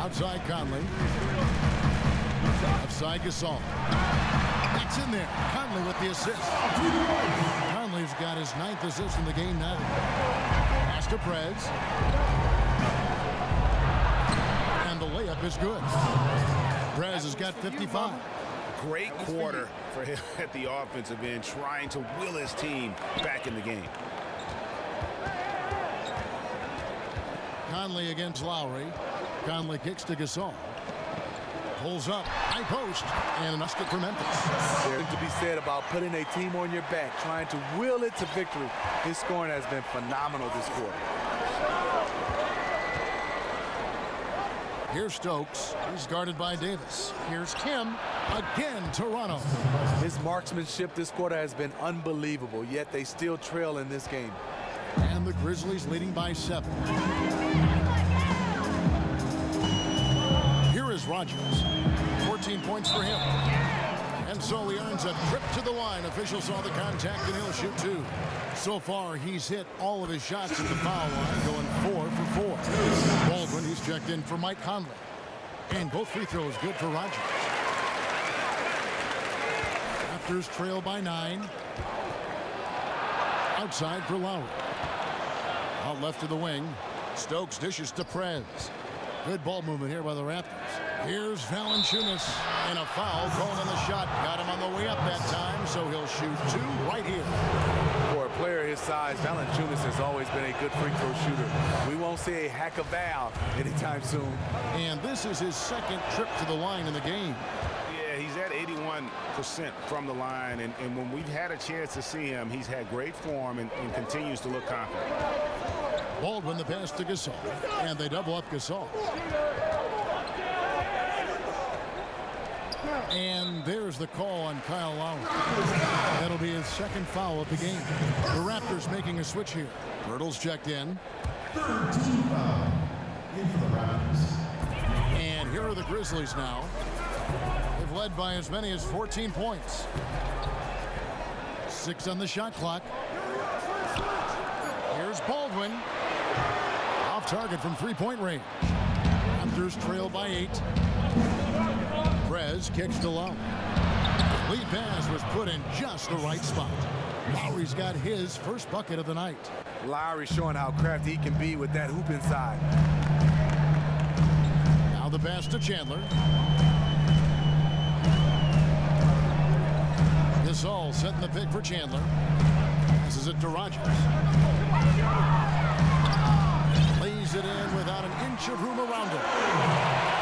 Outside Conley. Outside Gasol. That's in there. Conley with the assist. Conley's got his 9th assist in the game now. Pass to Prez. And the layup is good. Prez has got 55. Great quarter for him at the offensive end, trying to will his team back in the game. Conley against Lowry. Conley kicks to Gasol. Pulls up, high post, and a basket for Memphis. There's to be said about putting a team on your back, trying to will it to victory. His scoring has been phenomenal this quarter. Here's Stokes. He's guarded by Davis. Here's Kim. Again, Toronto. His marksmanship this quarter has been unbelievable, yet they still trail in this game. And the Grizzlies leading by 7. Here is Rogers. 14 points for him. And so he earns a trip to the line. Officials saw the contact, and he'll shoot 2. So far, he's hit all of his shots at the foul line, going 4 for 4. Baldwin, he's checked in for Mike Conley. And both free throws good for Rogers. Raptors trail by 9. Outside for Lowry. Out left to the wing. Stokes dishes to Prez. Good ball movement here by the Raptors. Here's Valanciunas. And a foul called on the shot. Got him on the way up that time, so he'll shoot 2 right here. For a player his size, Valanciunas has always been a good free throw shooter. We won't see a hack of Val anytime soon. And this is his 2nd trip to the line in the game. Yeah, he's at 81% from the line, and when we've had a chance to see him, he's had great form and continues to look confident. Baldwin the pass to Gasol, and they double up Gasol. And there's the call on Kyle Lowry. That'll be his second foul of the game. The Raptors making a switch here. Birtles checked in. Third team foul. In for the Raptors. And here are the Grizzlies now. They've led by as many as 14 points. 6 on the shot clock. Here's Baldwin. Off target from three-point range. Raptors trail by 8. Prez kicks to Lowry. Lead pass was put in just the right spot. Lowry's got his first bucket of the night. Lowry showing how crafty he can be with that hoop inside. Now the pass to Chandler. Gasol setting the pick for Chandler. Passes it to Rogers. Lays it in without an inch of room around him.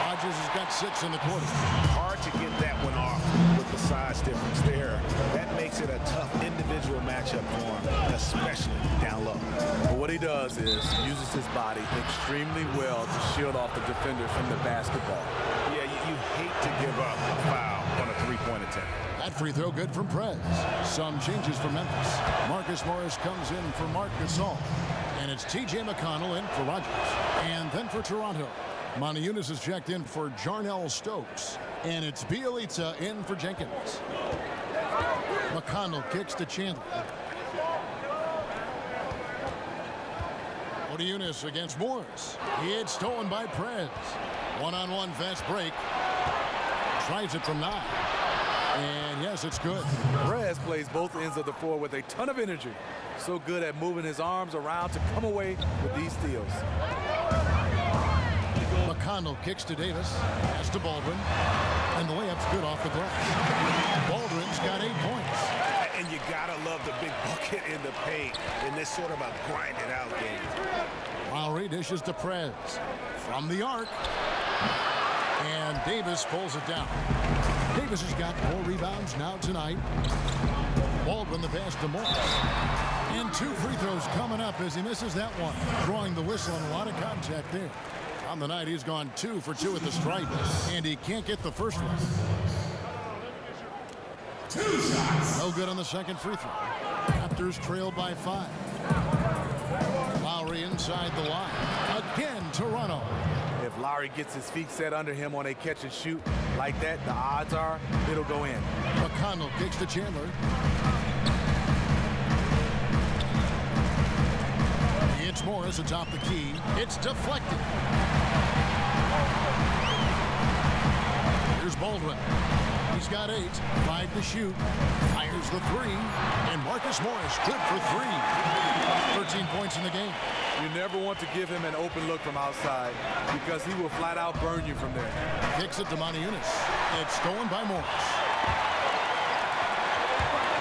Rogers has got 6 in the quarter. Hard to get that one off with the size difference there. That makes it a tough individual matchup for him, especially down low. But what he does is uses his body extremely well to shield off the defender from the basketball. Yeah, you hate to give up a foul on a three-point attempt. That free throw good from Prez. Some changes for Memphis. Marcus Morris comes in for Marc Gasol. And it's T.J. McConnell in for Rogers. And then for Toronto, Moniunas is checked in for Jarnell Stokes. And it's Bielitsa in for Jenkins. McConnell kicks to Chandler. Moniunas against Morris. It's stolen by Prez. One-on-one fast break. Tries it from 9. And yes, it's good. Prez plays both ends of the floor with a ton of energy. So good at moving his arms around to come away with these steals. McConnell kicks to Davis. Pass to Baldwin. And the layup's good off the glass. Baldwin's got 8 points. And you gotta love the big bucket in the paint in this sort of a grinded-out game. Lowry dishes to Prez. From the arc. And Davis pulls it down. Davis has got 4 rebounds now tonight. Baldwin the pass to Morris. And 2 free throws coming up as he misses that one. Drawing the whistle and a lot of contact there. On the night, he's gone 2 for 2 at the stripe. And he can't get the first one. 2 shots. No good on the second free throw. Raptors trail by 5. Lowry inside the line. Again, Toronto. If Lowry gets his feet set under him on a catch and shoot like that, the odds are it'll go in. McConnell kicks to Chandler. It's Morris atop the key. It's deflected. Here's Baldwin. He's got 8. 5 to shoot. Fires the 3. And Marcus Morris good for 3. 13 points in the game. You never want to give him an open look from outside because he will flat out burn you from there. Kicks it to Moniunas. It's stolen by Morris.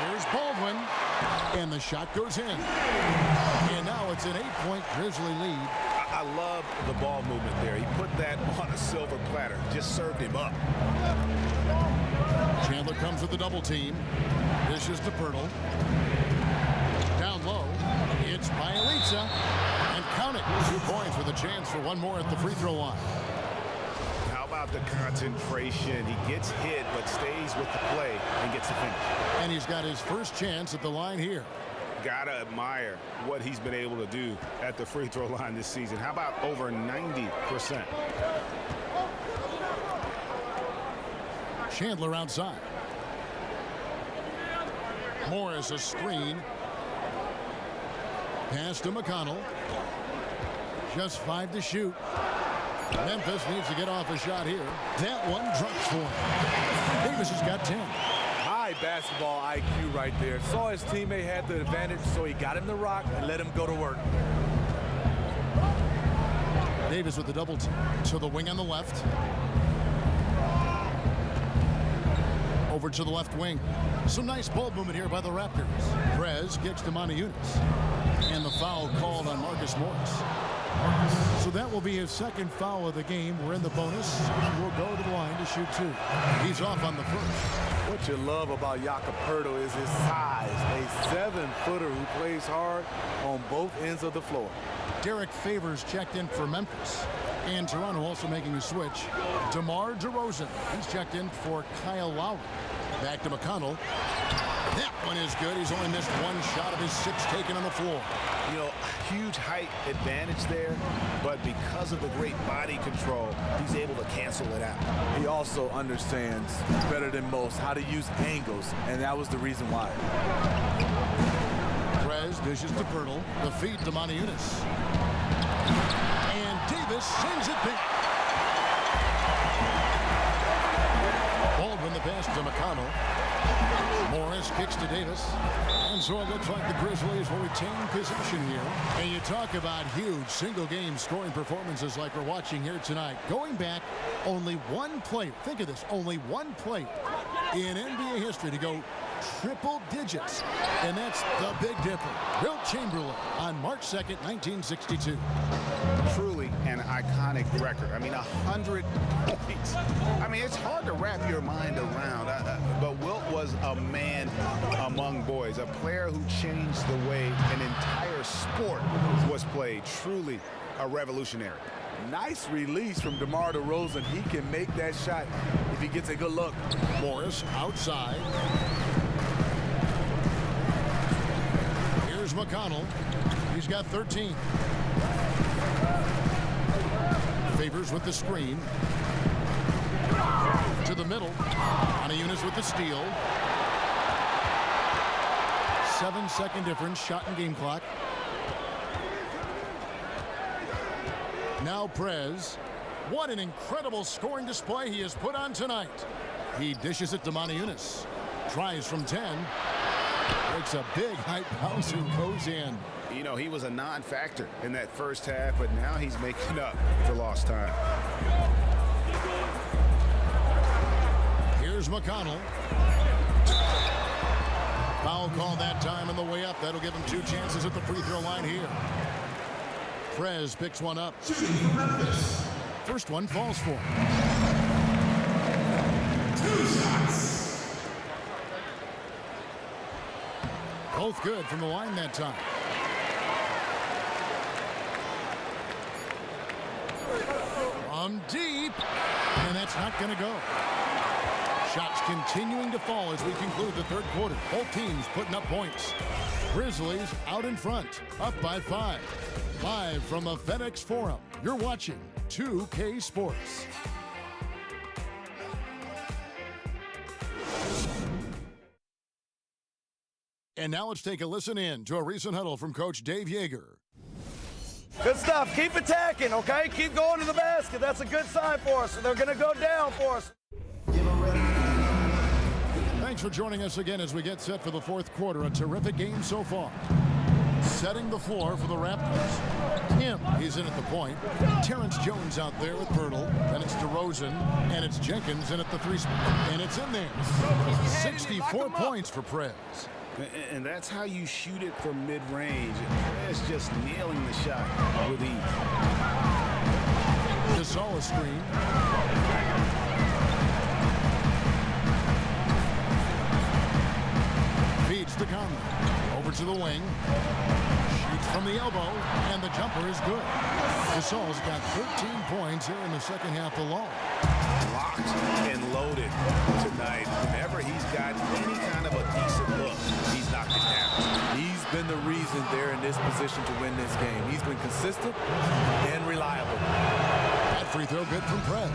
Here's Baldwin. And the shot goes in. And now it's an 8-point Grizzly lead. I love the ball movement there. He put that on a silver platter. Just served him up. Chandler comes with the double team. Dishes to Pirtle. Down low. It's Bielitsa. And count it. 2 points with a chance for one more at the free throw line. How about the concentration? He gets hit but stays with the play and gets the finish. And he's got his first chance at the line here. Gotta admire what he's been able to do at the free throw line this season. How about over 90%? Chandler outside. Morris a screen. Pass to McConnell. Just 5 to shoot. Memphis needs to get off a shot here. That one drops for him. Davis has got 10. High basketball IQ right there. Saw his teammate had the advantage, so he got him the rock and let him go to work. Davis with the double to the wing on the left. Over to the left wing. Some nice ball movement here by the Raptors. Prez kicks to Moniunas. And the foul called on Marcus Morris. So that will be his second foul of the game. We're in the bonus. We'll go to the line to shoot 2. He's off on the first. What you love about Jakob Poeltl is his size. A 7-footer who plays hard on both ends of the floor. Derek Favors checked in for Memphis. And Toronto also making a switch. DeMar DeRozan. He's checked in for Kyle Lowry. Back to McConnell. That one is good. He's only missed one shot of his 6 taken on the floor. You know, huge height advantage there, but because of the great body control, he's able to cancel it out. He also understands better than most how to use angles, and that was the reason why. Prez dishes to Pirtle. The feed to Moniunas. And Davis sends it back. Baldwin the pass to McConnell. Morris kicks to Davis. And so it looks like the Grizzlies will retain possession here. And you talk about huge single-game scoring performances like we're watching here tonight. Going back, only one player, think of this, only one player in NBA history to go triple digits. And that's the Big Dipper, Wilt Chamberlain, on March 2nd, 1962. Truly an iconic record. I mean, 100 points. I mean, it's hard to wrap your mind around. But Wilt was a man among boys, a player who changed the way an entire sport was played. Truly a revolutionary. Nice release from DeMar DeRozan. He can make that shot if he gets a good look. Morris outside. Here's McConnell. He's got 13. Favors with the screen. To the middle. Moniunas with the steal. 7-second difference. Shot and game clock. Now Prez. What an incredible scoring display he has put on tonight. He dishes it to Moniunas. Tries from 10. Makes a big high bounce and goes in. You know, he was a non-factor in that first half, but now he's making up for lost time. Here's McConnell. Foul call that time on the way up. That'll give him 2 chances at the free throw line here. Prez picks one up. First one falls for him. 2 shots. Both good from the line that time. From deep. And that's not going to go. Shots continuing to fall as we conclude the third quarter. Both teams putting up points. Grizzlies out in front, up by 5. Live from the FedEx Forum, you're watching 2K Sports. And now let's take a listen in to a recent huddle from Coach Dave Yeager. Good stuff. Keep attacking, okay? Keep going to the basket. That's a good sign for us. They're going to go down for us. Thanks for joining us again as we get set for the fourth quarter. A terrific game so far. Setting the floor for the Raptors. Tim, he's in at the point. Terrence Jones out there with Pirtle. Then it's DeRozan. And it's Jenkins in at the 3 spot. And it's in there. 64 points for Prez. And that's how you shoot it from mid-range. Prez just nailing the shot with ease. Gasol screen. Feeds to Conley. Over to the wing. Shoots from the elbow. And the jumper is good. Gasol's got 13 points here in the second half alone. Locked and loaded tonight. Whenever he's got any kind of a decent look, he's knocked it down. He's been the reason they're in this position to win this game. He's been consistent and reliable. That free throw good from Prez.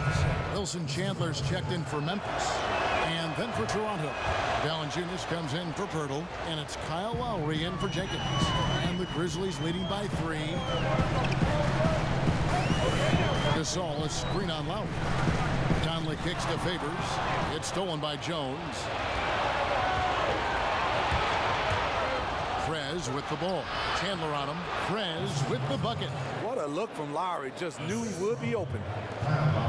Wilson Chandler's checked in for Memphis. And then for Toronto. Valanciunas comes in for Pirtle. And it's Kyle Lowry in for Jenkins. And the Grizzlies leading by 3. Gasol, a screen on Lowry. Conley kicks to Favors. It's stolen by Jones. Prez with the ball. Chandler on him. Prez with the bucket. What a look from Lowry. Just knew he would be open.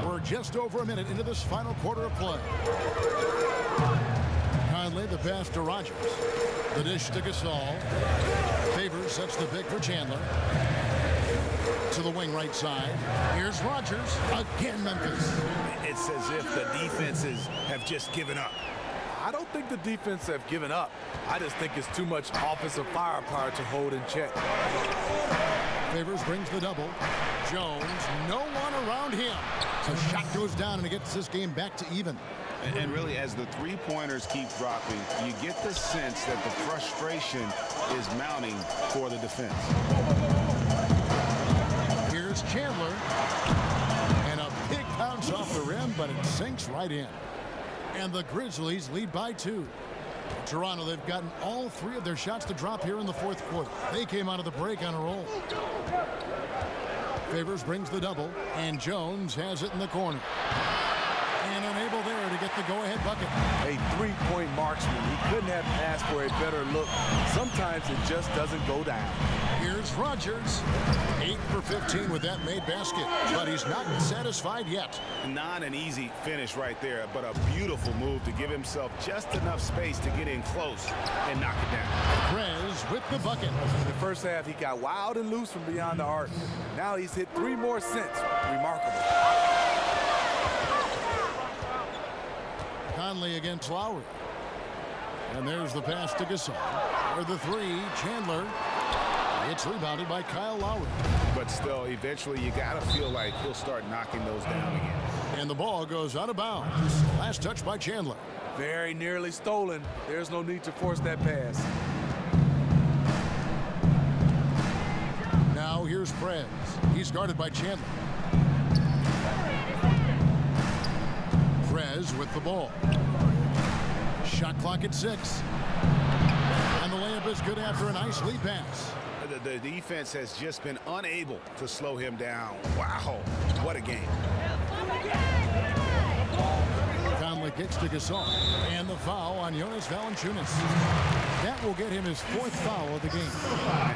We're just over a minute into this final quarter of play. Conley the pass to Rogers. The dish to Gasol. Favors sets the pick for Chandler. To the wing right side. Here's Rogers. Again Memphis. It's as if the defenses have just given up. I don't think the defense have given up. I just think it's too much offensive firepower to hold in check. Favors brings the double. Jones, no one around him. A shot goes down, and it gets this game back to even. And really, as the three-pointers keep dropping, you get the sense that the frustration is mounting for the defense. Here's Chandler. And a big bounce off the rim, but it sinks right in. And the Grizzlies lead by 2. Toronto, they've gotten all 3 of their shots to drop here in the fourth quarter. They came out of the break on a roll. Favors brings the double, and Jones has it in the corner. And unable there to get the go-ahead bucket. A three-point marksman. He couldn't have asked for a better look. Sometimes it just doesn't go down. Here's Rogers. 8 for 15 with that made basket, but he's not satisfied yet. Not an easy finish right there, but a beautiful move to give himself just enough space to get in close and knock it down. Prez with the bucket. In the first half, he got wild and loose from beyond the arc. Now he's hit 3 more since. Remarkable. Conley against Lowry. And there's the pass to Gasol. For the 3, Chandler. It's rebounded by Kyle Lowry. But still, eventually, you got to feel like he'll start knocking those down again. And the ball goes out of bounds. Last touch by Chandler. Very nearly stolen. There's no need to force that pass. Now here's Prez. He's guarded by Chandler. Prez with the ball. Shot clock at 6. And the layup is good after a nice lead pass. The defense has just been unable to slow him down. Wow, what a game. Conley kicks to Gasol. And the foul on Jonas Valanciunas. That will get him his 4th foul of the game.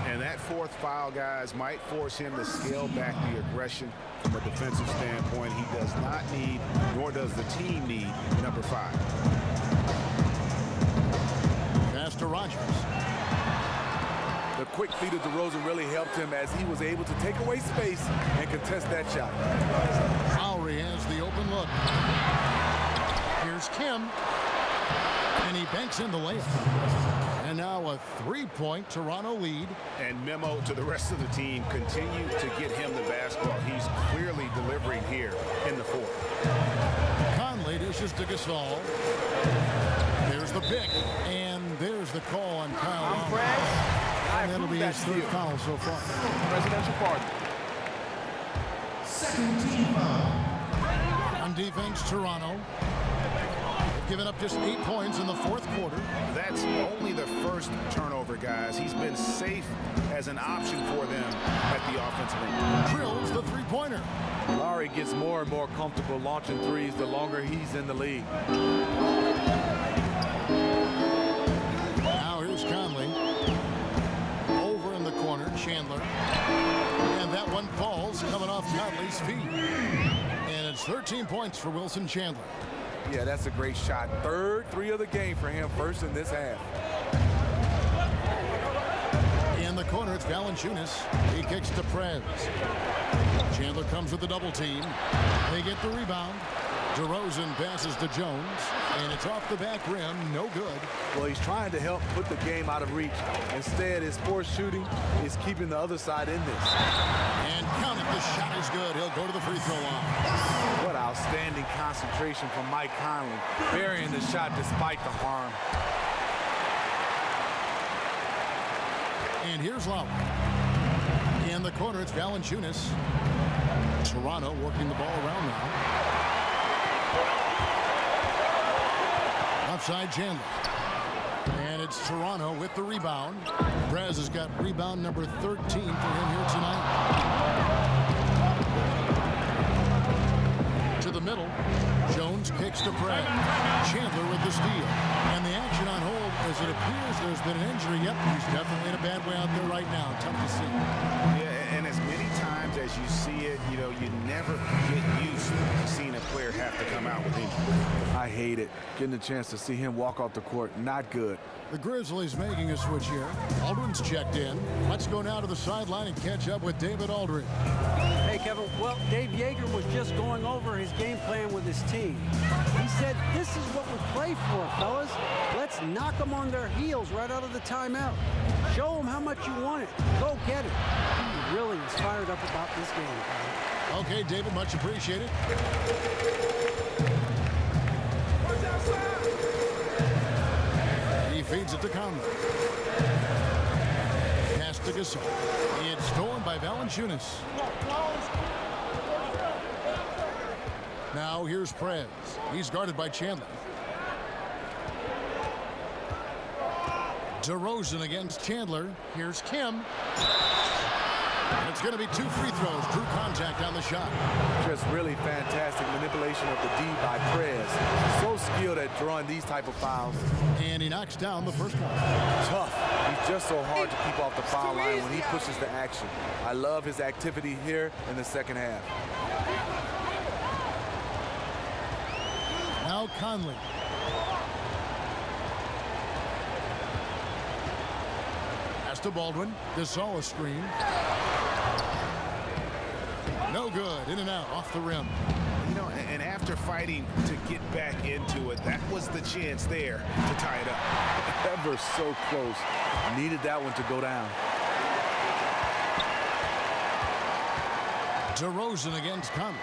And that 4th foul, guys, might force him to scale back the aggression from a defensive standpoint. He does not need, nor does the team need, number 5. Pass to Rogers. The quick feet of DeRozan really helped him as he was able to take away space and contest that shot. Lowry has the open look. Here's Kim. And he banks in the layup. And now a 3-point Toronto lead. And memo to the rest of the team, continue to get him the basketball. He's clearly delivering here in the 4th. Conley dishes to Gasol. There's the pick. And there's the call on Kyle Lowry. And that'll be his 3rd foul so far. Presidential pardon. Second team foul. On defense, Toronto. They've given up just 8 points in the 4th quarter. That's only the first turnover, guys. He's been safe as an option for them at the offensive end. Drills the 3-pointer. Lowry gets more and more comfortable launching threes the longer he's in the league. Now here's Conley. Over in the corner, Chandler. And that one falls, coming off Conley's feet. And it's 13 points for Wilson Chandler. Yeah, that's a great shot. 3rd 3 of the game for him, 1st in this half. In the corner, it's Valanciunas. He kicks to Prez. Chandler comes with the double team. They get the rebound. DeRozan passes to Jones, and it's off the back rim, no good. Well, he's trying to help put the game out of reach. Instead, his forced shooting is keeping the other side in this. And count it, the shot is good. He'll go to the free throw line. What outstanding concentration from Mike Conley, burying the shot despite the harm. And here's Lowry. In the corner, it's Valanciunas. Toronto working the ball around now. Outside Chandler. And it's Toronto with the rebound. Prez has got rebound number 13 for him here tonight. To the middle. Jones kicks to Prez. Chandler with the steal. And the action on hold as it appears there's been an injury. Yep, he's definitely in a bad way out there right now. Tough to see. Yeah, and as many times as you see it, you know, you never get used to seeing a player have to come out with injury. I hate it. Getting a chance to see him walk off the court, not good. The Grizzlies making a switch here. Aldridge's checked in. Let's go now to the sideline and catch up with David Aldridge. Hey, Kevin. Well, Dave Yeager was just going over his game plan with his team. He said, this is what we play for, fellas. Let's knock them on their heels right out of the timeout. Show them how much you want it. Go get it. He really is fired up about this game. Okay, David, much appreciated. He feeds it to Conley. Pass to Gasol. It's stolen by Valanciunas. Now here's Prez. He's guarded by Chandler. DeRozan against Chandler. Here's Kim. And it's going to be 2 free throws. Drew contact on the shot. Just really fantastic manipulation of the D by Prez. So skilled at drawing these type of fouls. And he knocks down the first one. Tough. He's just so hard to keep off the foul line when he pushes the action. I love his activity here in the second half. Now Conley. Pass to Baldwin. Gasol a screen. No good. In and out. Off the rim. You know, and after fighting to get back into it, that was the chance there to tie it up. Ever so close. Needed that one to go down. DeRozan against Conley.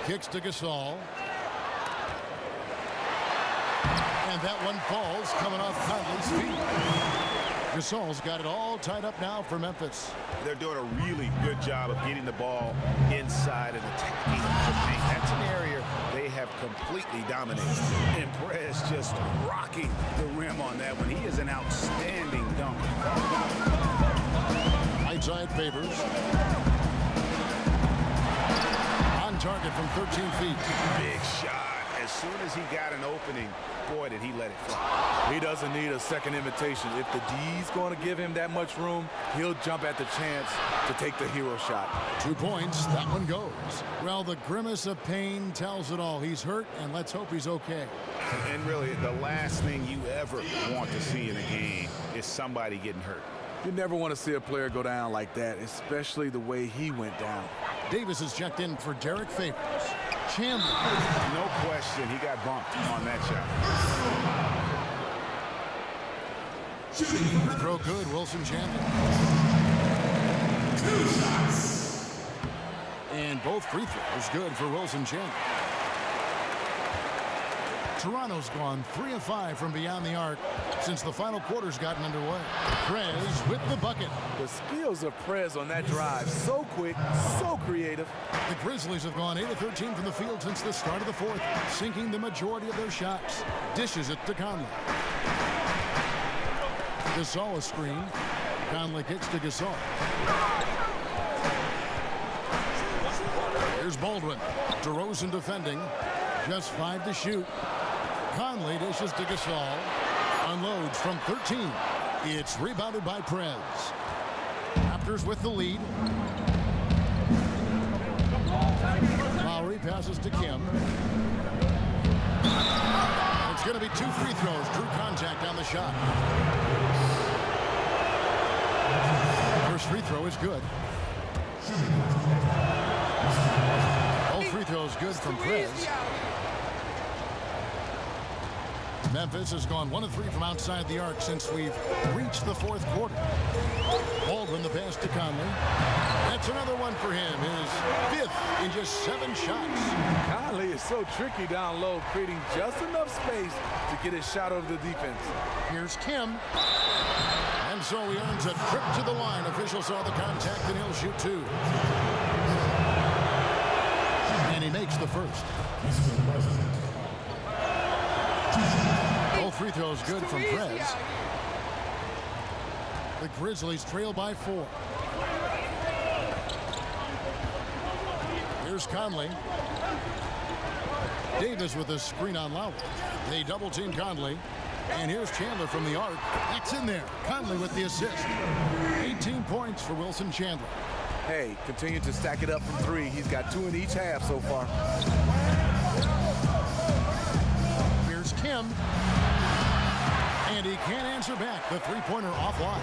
Kicks to Gasol. And that one falls coming off Conley's feet. Gasol's got it all tied up now for Memphis. They're doing a really good job of getting the ball inside and attacking the paint. That's an area they have completely dominated. And Prez just rocking the rim on that one. He is an outstanding dunker. Right side Favors. On target from 13 feet. Big shot. As soon as he got an opening, boy, did he let it fly. He doesn't need a second invitation. If the D's going to give him that much room, he'll jump at the chance to take the hero shot. 2 points. That one goes. Well, the grimace of pain tells it all. He's hurt, and let's hope he's okay. And really, the last thing you ever want to see in a game is somebody getting hurt. You never want to see a player go down like that, especially the way he went down. Davis is checked in for Derek Favors. Chandler. No question, he got bumped on that shot. Throw good, Wilson Chandler. 2 shots. And both free throws good for Wilson Chandler. Toronto's gone 3 of 5 from beyond the arc since the final quarter's gotten underway. Prez with the bucket. The skills of Prez on that drive, so quick, so creative. The Grizzlies have gone 8 of 13 from the field since the start of the fourth, sinking the majority of their shots. Dishes it to Conley. Gasol a screen. Conley kicks to Gasol. Here's Baldwin. DeRozan defending. Just 5 to shoot. Conley dishes to Gasol. Unloads from 13. It's rebounded by Prez. Raptors with the lead. Lowry passes to Kim. It's going to be 2 free throws. Drew contact on the shot. First free throw is good. Both free throws good from Prez. Memphis has gone 1 of 3 from outside the arc since we've reached the fourth quarter. Baldwin the pass to Conley. That's another one for him. His 5th in just 7 shots. Conley is so tricky down low, creating just enough space to get his shot over the defense. Here's Kim. And so he earns a trip to the line. Officials saw the contact and he'll shoot 2. And he makes the first. Both free throws good from Prez. The Grizzlies trail by 4. Here's Conley. Davis with a screen on Lowry. They double team Conley. And here's Chandler from the arc. That's in there. Conley with the assist. 18 points for Wilson Chandler. Hey, continue to stack it up from 3. He's got 2 in each half so far. Here's Kim. And he can't answer back. The three-pointer offline.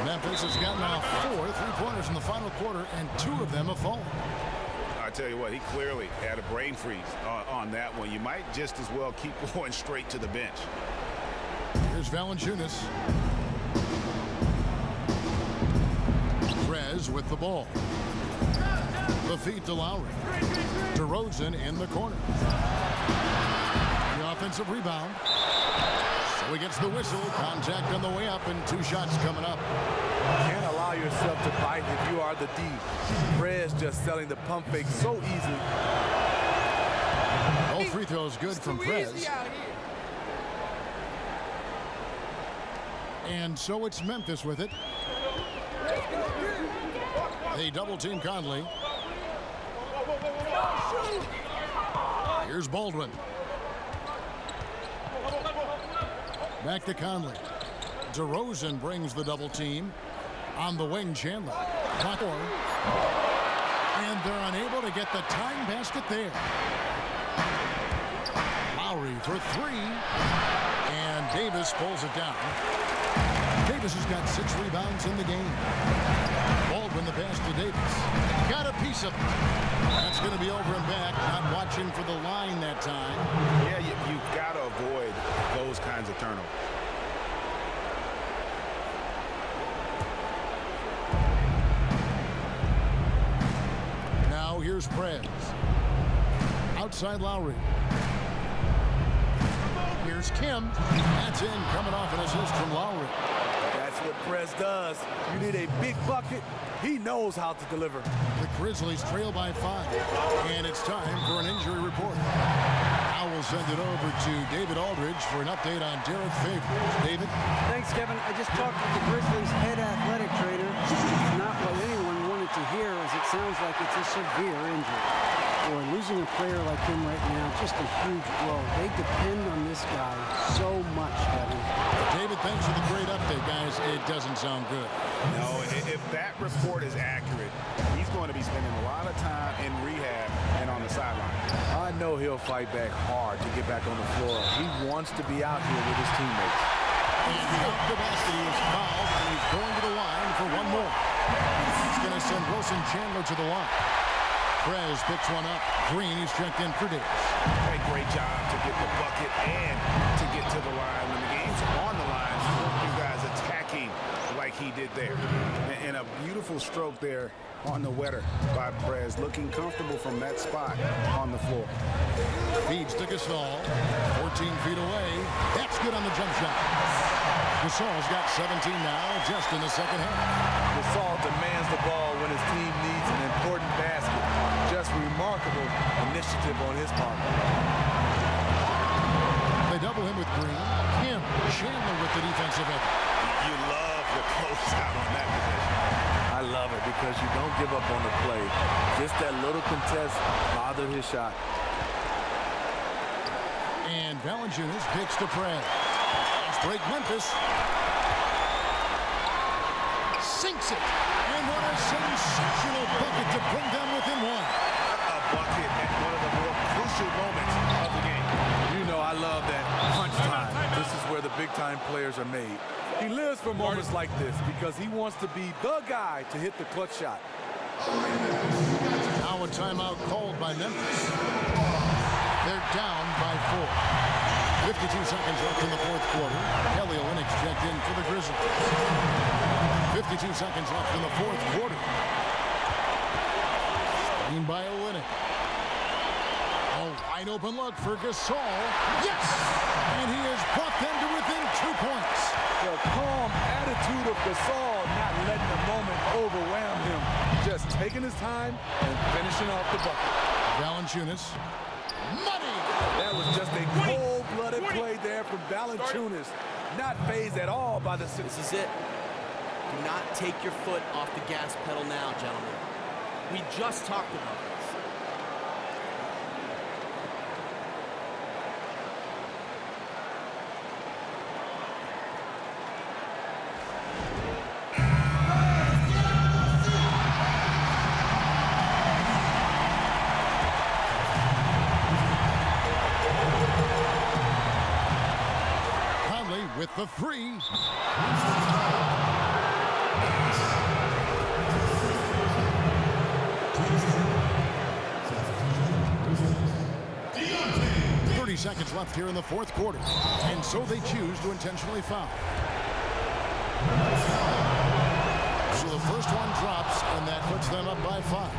Memphis has gotten off 4 three-pointers in the final quarter, and 2 of them have fallen. I tell you what, he clearly had a brain freeze on that one. You might just as well keep going straight to the bench. Here's Valanciunas. Prez with the ball. The feed to Lowry. DeRozan in the corner. The offensive rebound. So he gets the whistle. Contact on the way up, and 2 shots coming up. Can't allow yourself to bite if you are the D. Prez just selling the pump fake so easily. All free throws good from Prez. And so it's Memphis with it. They double team Conley. Here's Baldwin. Back to Conley. DeRozan brings the double team. On the wing, Chandler. And they're unable to get the time basket there. Lowry for 3. And Davis pulls it down. Davis has got 6 rebounds in the game. Baldwin the pass to Davis. Got a piece of it. That's going to be over and back. Not watching for the line that time. Yeah, you've got to avoid those kinds of turnovers. Now here's Prez. Outside Lowry. Here's Kim. That's in, coming off an assist from Lowry. That's what Prez does. You need a big bucket. He knows how to deliver. The Grizzlies trail by 5. And it's time for an injury report. I will send it over to David Aldridge for an update on Derek Favors. David? Thanks, Kevin. I just talked with the Grizzlies' head athletic trainer. It's not what anyone wanted to hear, as it sounds like it's a severe injury. Boy, losing a player like him right now, just a huge blow. They depend on this guy so much, Kevin. David, thanks for the great update, guys. It doesn't sound good. No, if that report is accurate, he's going to be spending a lot of time in rehab and on the sideline. I know he'll fight back hard to get back on the floor. He wants to be out here with his teammates. And Capacity is fouled, and he's going to the line for 1 more. He's going to send Wilson Chandler to the line. Prez picks one up. Green, he's checked in for Davis. Hey, great job to get the bucket and to get to the line. When the game's on the line, you guys attacking like he did there. And a beautiful stroke there on the wetter by Prez, looking comfortable from that spot on the floor. Feeds to Gasol, 14 feet away. That's good on the jump shot. Gasol's got 17 now, just in the second half. Gasol demands the ball when his team needs an important basket. Just remarkable initiative on his part. They double him with Green. Kim, Chandler with the defensive effort. You love the closeout on that position. I love it because you don't give up on the play. Just that little contest bothered his shot. And Valanciunas picks to Prez. Let's break Memphis. Sinks it. And what a sensational bucket to bring them within 1. A bucket at one of the more crucial moments of the game. You know I love that punch time. This is where the big-time players are made. He lives for moments like this because he wants to be the guy to hit the clutch shot. Now a timeout called by Memphis. They're down by 4. 52 seconds left in the 4th quarter. Kelly Olynyk checked in for the Grizzlies. 52 seconds left in the 4th quarter. Screen by Olynyk. A wide open look for Gasol. Yes! And he has brought them to within 2 points. The calm attitude of Gasol, not letting the moment overwhelm him. Just taking his time and finishing off the bucket. Valanciunas. Money! That was just a cold-blooded play there from Valanciunas. Not fazed at all by the... This is it. Do not take your foot off the gas pedal now, gentlemen. We just talked about this. with the three. Seconds left here in the fourth quarter, and so they choose to intentionally foul. So the first one drops, and that puts them up by 5.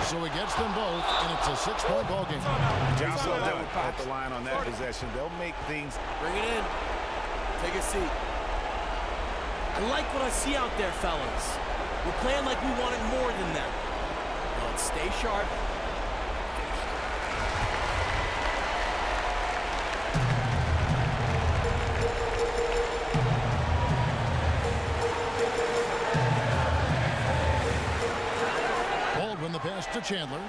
So he gets them both, and it's a 6-point ball game. Job well done at the line on that possession. They'll make things. Bring it in. Take a seat. I like what I see out there, fellas. We're playing like we wanted more than them. Let's stay sharp. The pass to Chandler.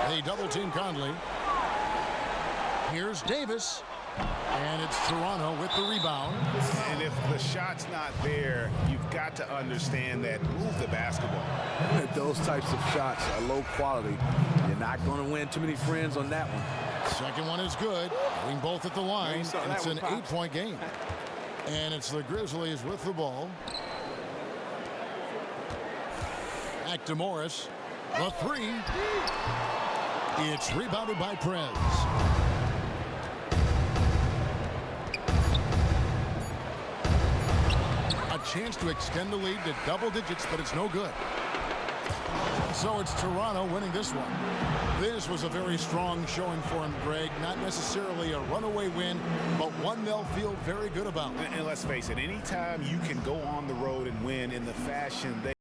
They double team Conley. Here's Davis. And it's Toronto with the rebound. And if the shot's not there, you've got to understand that. Move the basketball. Those types of shots are low quality. You're not going to win too many friends on that one. Second one is good. Going both at the line. And it's an 8-point game. And it's the Grizzlies with the ball. Back to Morris. The three. It's rebounded by Prez. A chance to extend the lead to double digits, but it's no good. So it's Toronto winning this one. This was a very strong showing for him, Greg. Not necessarily a runaway win, but one they'll feel very good about. And let's face it, anytime you can go on the road and win in the fashion they